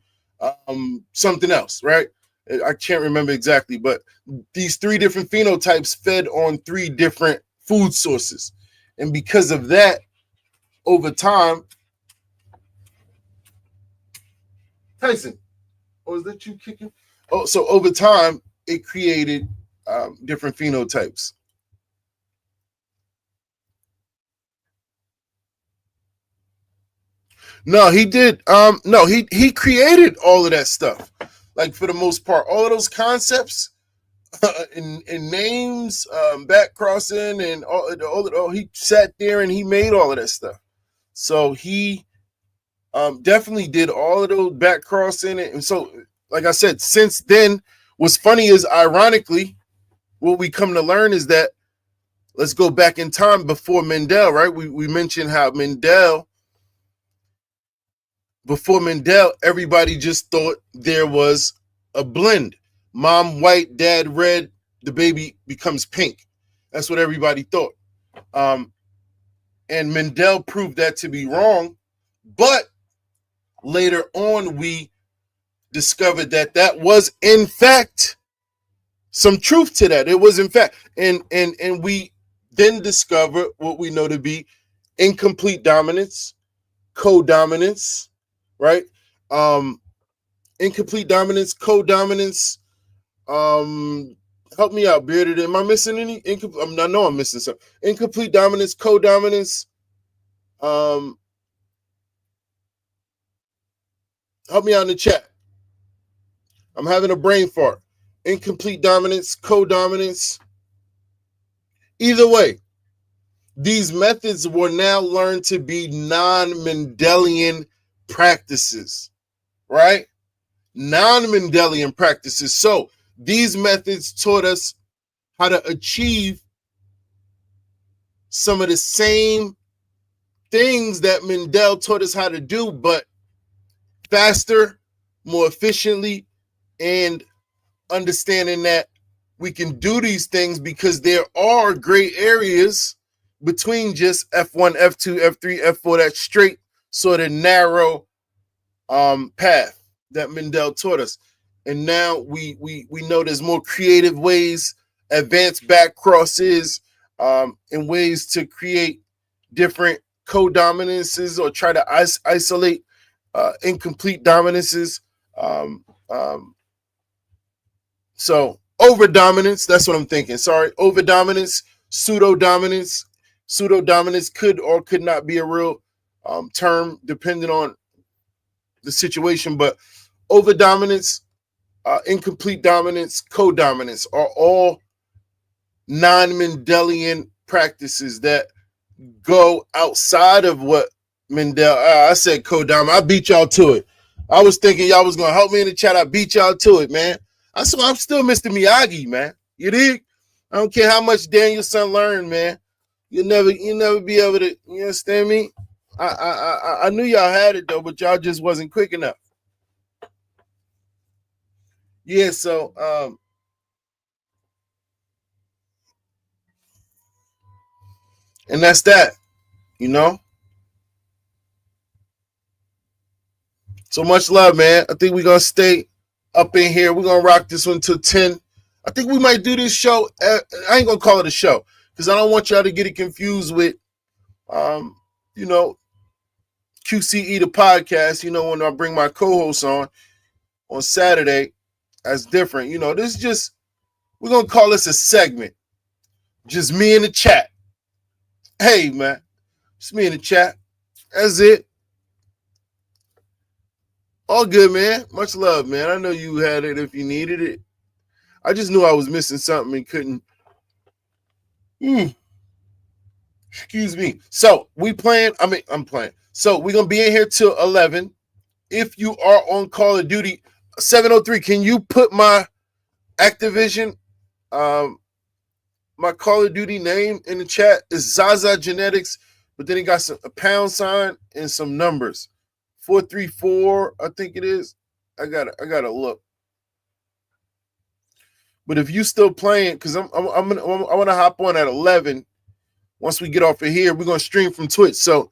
something else, right? I can't remember exactly, but these 3 different phenotypes fed on 3 different food sources. And because of that, over time, Tyson, or is that you kicking? Oh, so over time, it created different phenotypes. No, he did. No, he created all of that stuff. Like for the most part, all of those concepts in names, backcrossing, and all. He sat there and he made all of that stuff. So he definitely did all of those backcrossing, and so, like I said, since then, what's funny is, ironically, what we come to learn is that, let's go back in time before Mendel, right? We mentioned how before Mendel, everybody just thought there was a blend. Mom white, dad red, the baby becomes pink. That's what everybody thought. And Mendel proved that to be wrong. But later on, we discovered that was, in fact, some truth to that. It was, in fact. And we then discovered what we know to be incomplete dominance, codominance, right? Incomplete dominance, codominance. Help me out, Bearded. Am I missing any? I know I'm missing some. Incomplete dominance, codominance. Help me out in the chat. I'm having a brain fart. Incomplete dominance, codominance. Either way, these methods were now learned to be non-Mendelian practices, right? Non-Mendelian practices. So these methods taught us how to achieve some of the same things that Mendel taught us how to do, but faster, more efficiently, and understanding that we can do these things because there are gray areas between just F1, F2, F3, F4, that straight sort of narrow path that Mendel taught us. And now we know there's more creative ways, advanced back crosses, and ways to create different codominances or try to isolate incomplete dominances. So over dominance, that's what I'm thinking. Sorry, over dominance, pseudo dominance. Pseudo dominance could or could not be a real term depending on the situation, but over dominance, incomplete dominance, codominance are all non-Mendelian practices that go outside of what Mendel. I said codominance. I beat y'all to it. I was thinking y'all was gonna help me in the chat. I beat y'all to it, man. I'm still Mr. Miyagi, man. You dig? I don't care how much Danielson learned, man. You'll never be able to. You understand me? I knew y'all had it though, but y'all just wasn't quick enough. Yeah, so and that's that, you know. So much love, man. I think we're going to stay up in here. We're going to rock this one till 10. I think we might do this show. I ain't going to call it a show because I don't want y'all to get it confused with, you know, QCE the podcast. You know, when I bring my co-host on Saturday, that's different. You know, this is just, we're going to call this a segment. Just me in the chat. Hey, man. Just me in the chat. That's it. All good, man. Much love, man. I know you had it if you needed it. I just knew I was missing something and couldn't. Excuse me. So I'm playing. So we're going to be in here till 11. If you are on Call of Duty, 703, can you put my Activision, my Call of Duty name in the chat? It's Zaza Genetics, but then it got a pound and some numbers. 434, I think it is. I gotta look. But if you still playing, because I want to hop on at 11. Once we get off of here, we're gonna stream from Twitch. So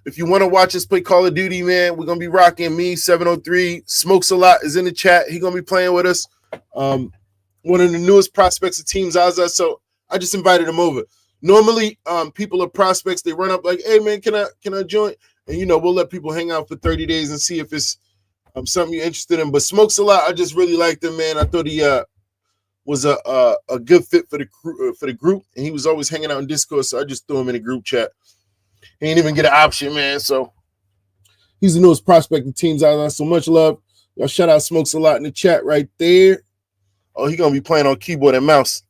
if you want to watch us play Call of Duty, man, we're gonna be rocking. Me 703 Smokes a Lot is in the chat. He's gonna be playing with us. One of the newest prospects of Team Zaza. So I just invited him over. Normally, people are prospects. They run up like, "Hey, man, can I join?" And, you know, we'll let people hang out for 30 days and see if it's something you're interested in. But Smokes a Lot, I just really liked him, man. I thought he was a good fit for the group. And he was always hanging out in Discord, so I just threw him in a group chat. He didn't even get an option, man. So he's the newest prospect of Teams Island. So much love. Y'all shout out Smokes a Lot in the chat right there. Oh, he's going to be playing on keyboard and mouse.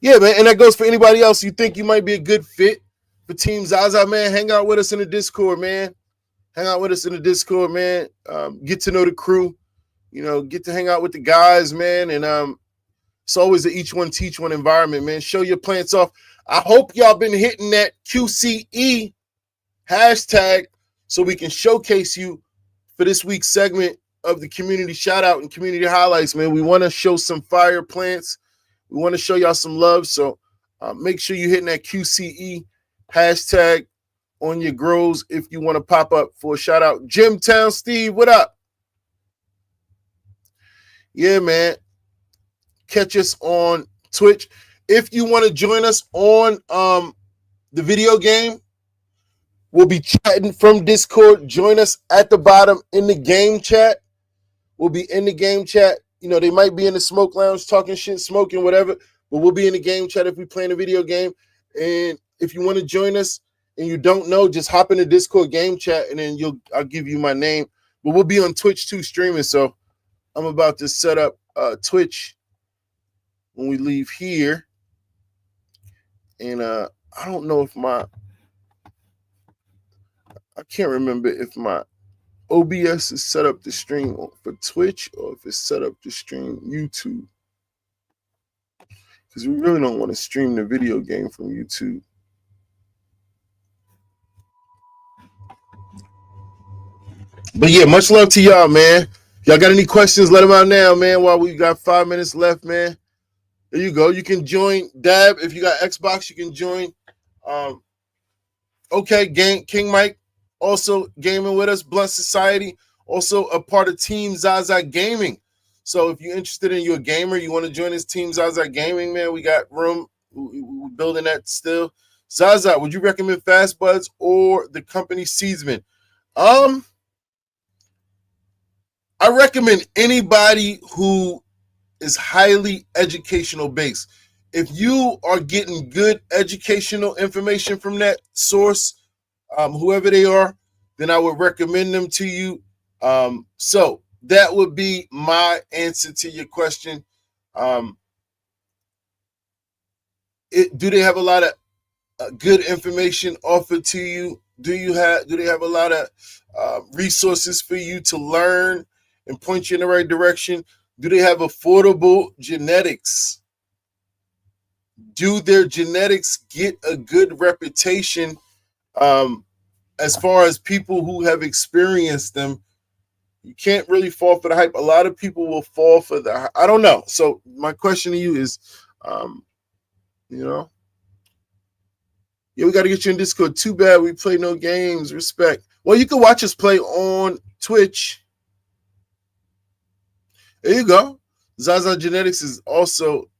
Yeah, man, and that goes for anybody else you think you might be a good fit for Team Zaza, man. Hang out with us in the Discord, man. Get to know the crew. You know, get to hang out with the guys, man. And it's always an each one teach one environment, man. Show your plants off. I hope y'all been hitting that QCE hashtag so we can showcase you for this week's segment of the community shout out and community highlights, man. We want to show some fire plants. We want to show y'all some love. So make sure you're hitting that QCE hashtag on your grows if you want to pop up for a shout out. Jimtown Steve, what up? Yeah, man. Catch us on Twitch. If you want to join us on the video game, we'll be chatting from Discord. Join us at the bottom in the game chat. We'll be in the game chat. You know, they might be in the smoke lounge talking shit, smoking, whatever, but we'll be in the game chat if we play in a video game. And if you want to join us and you don't know, just hop in the Discord game chat and then I'll give you my name. But we'll be on Twitch too streaming. So I'm about to set up Twitch when we leave here. And I don't know if I can't remember if my OBS is set up to stream for Twitch or if it's set up to stream YouTube. Because we really don't want to stream the video game from YouTube. But yeah, much love to y'all, man. If y'all got any questions, let them out now, man, while we got 5 minutes left, man. There you go. You can join Dab. If you got Xbox, you can join. King Mike, also gaming with us. Blunt Society, also a part of Team Zaza Gaming. So if you're interested in, you're a gamer, you want to join this Team Zaza Gaming, man, we got room. We're building that still. Zaza, would you recommend Fast Buds or the company Seedsman? I recommend anybody who is highly educational based. If you are getting good educational information from that source, whoever they are, then I would recommend them to you. So that would be my answer to your question. Do they have a lot of good information offered to you? Do they have a lot of resources for you to learn and point you in the right direction? Do they have affordable genetics? Do their genetics get a good reputation as far as people who have experienced them? You can't really fall for the hype. A lot of people will fall for the, I don't know. So my question to you is, yeah, we got to get you in Discord. Too bad we play no games. Respect. Well, you can watch us play on Twitch. There you go. Zaza Genetics is also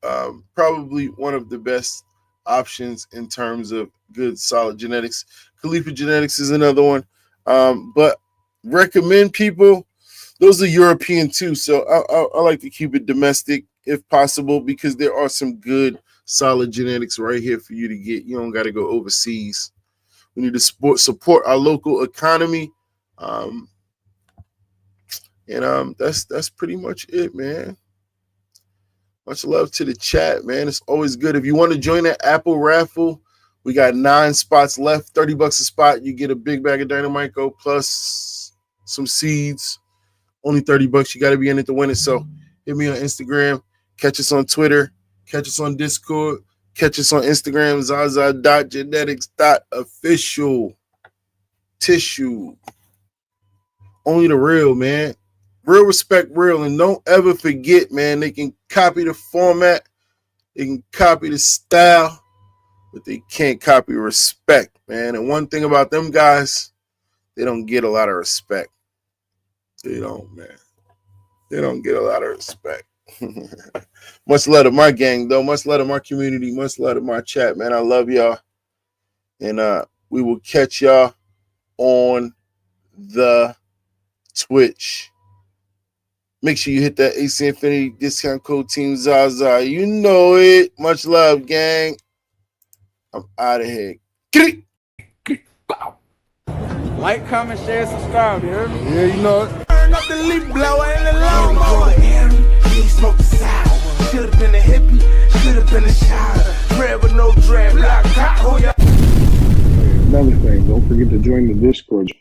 probably one of the best options in terms of good, solid genetics. Khalifa Genetics is another one. But recommend people. Those are European too. So I like to keep it domestic if possible, because there are some good, solid genetics right here for you to get. You don't got to go overseas. We need to support our local economy. That's pretty much it, man. Much love to the chat, man. It's always good. If you want to join that Apple raffle, we got 9 spots left, $30 a spot. You get a big bag of Dynamite Go plus some seeds. Only $30. You got to be in it to win it. So hit me on Instagram. Catch us on Twitter. Catch us on Discord. Catch us on Instagram, zaza.genetics.official. Tissue. Only the real, man. Real respect, real. And don't ever forget, man, they can copy the format. They can copy the style, but they can't copy respect, man. And one thing about them guys, they don't get a lot of respect. They don't, man. They don't get a lot of respect. Much love to my gang, though. Much love to my community. Much love to my chat, man. I love y'all. And we will catch y'all on the Twitch. Make sure you hit that AC Infinity discount code Team Zaza. You know it. Much love, gang. I'm out of here. Get it. Like, comment, share, subscribe. You heard me? Yeah, you know it. Turn up the leaf blower and the lawnmower. He smoke the sour. Should have been a hippie. Should have been a shower. Bread with no dread. Black top. Another thing, don't forget to join the Discord.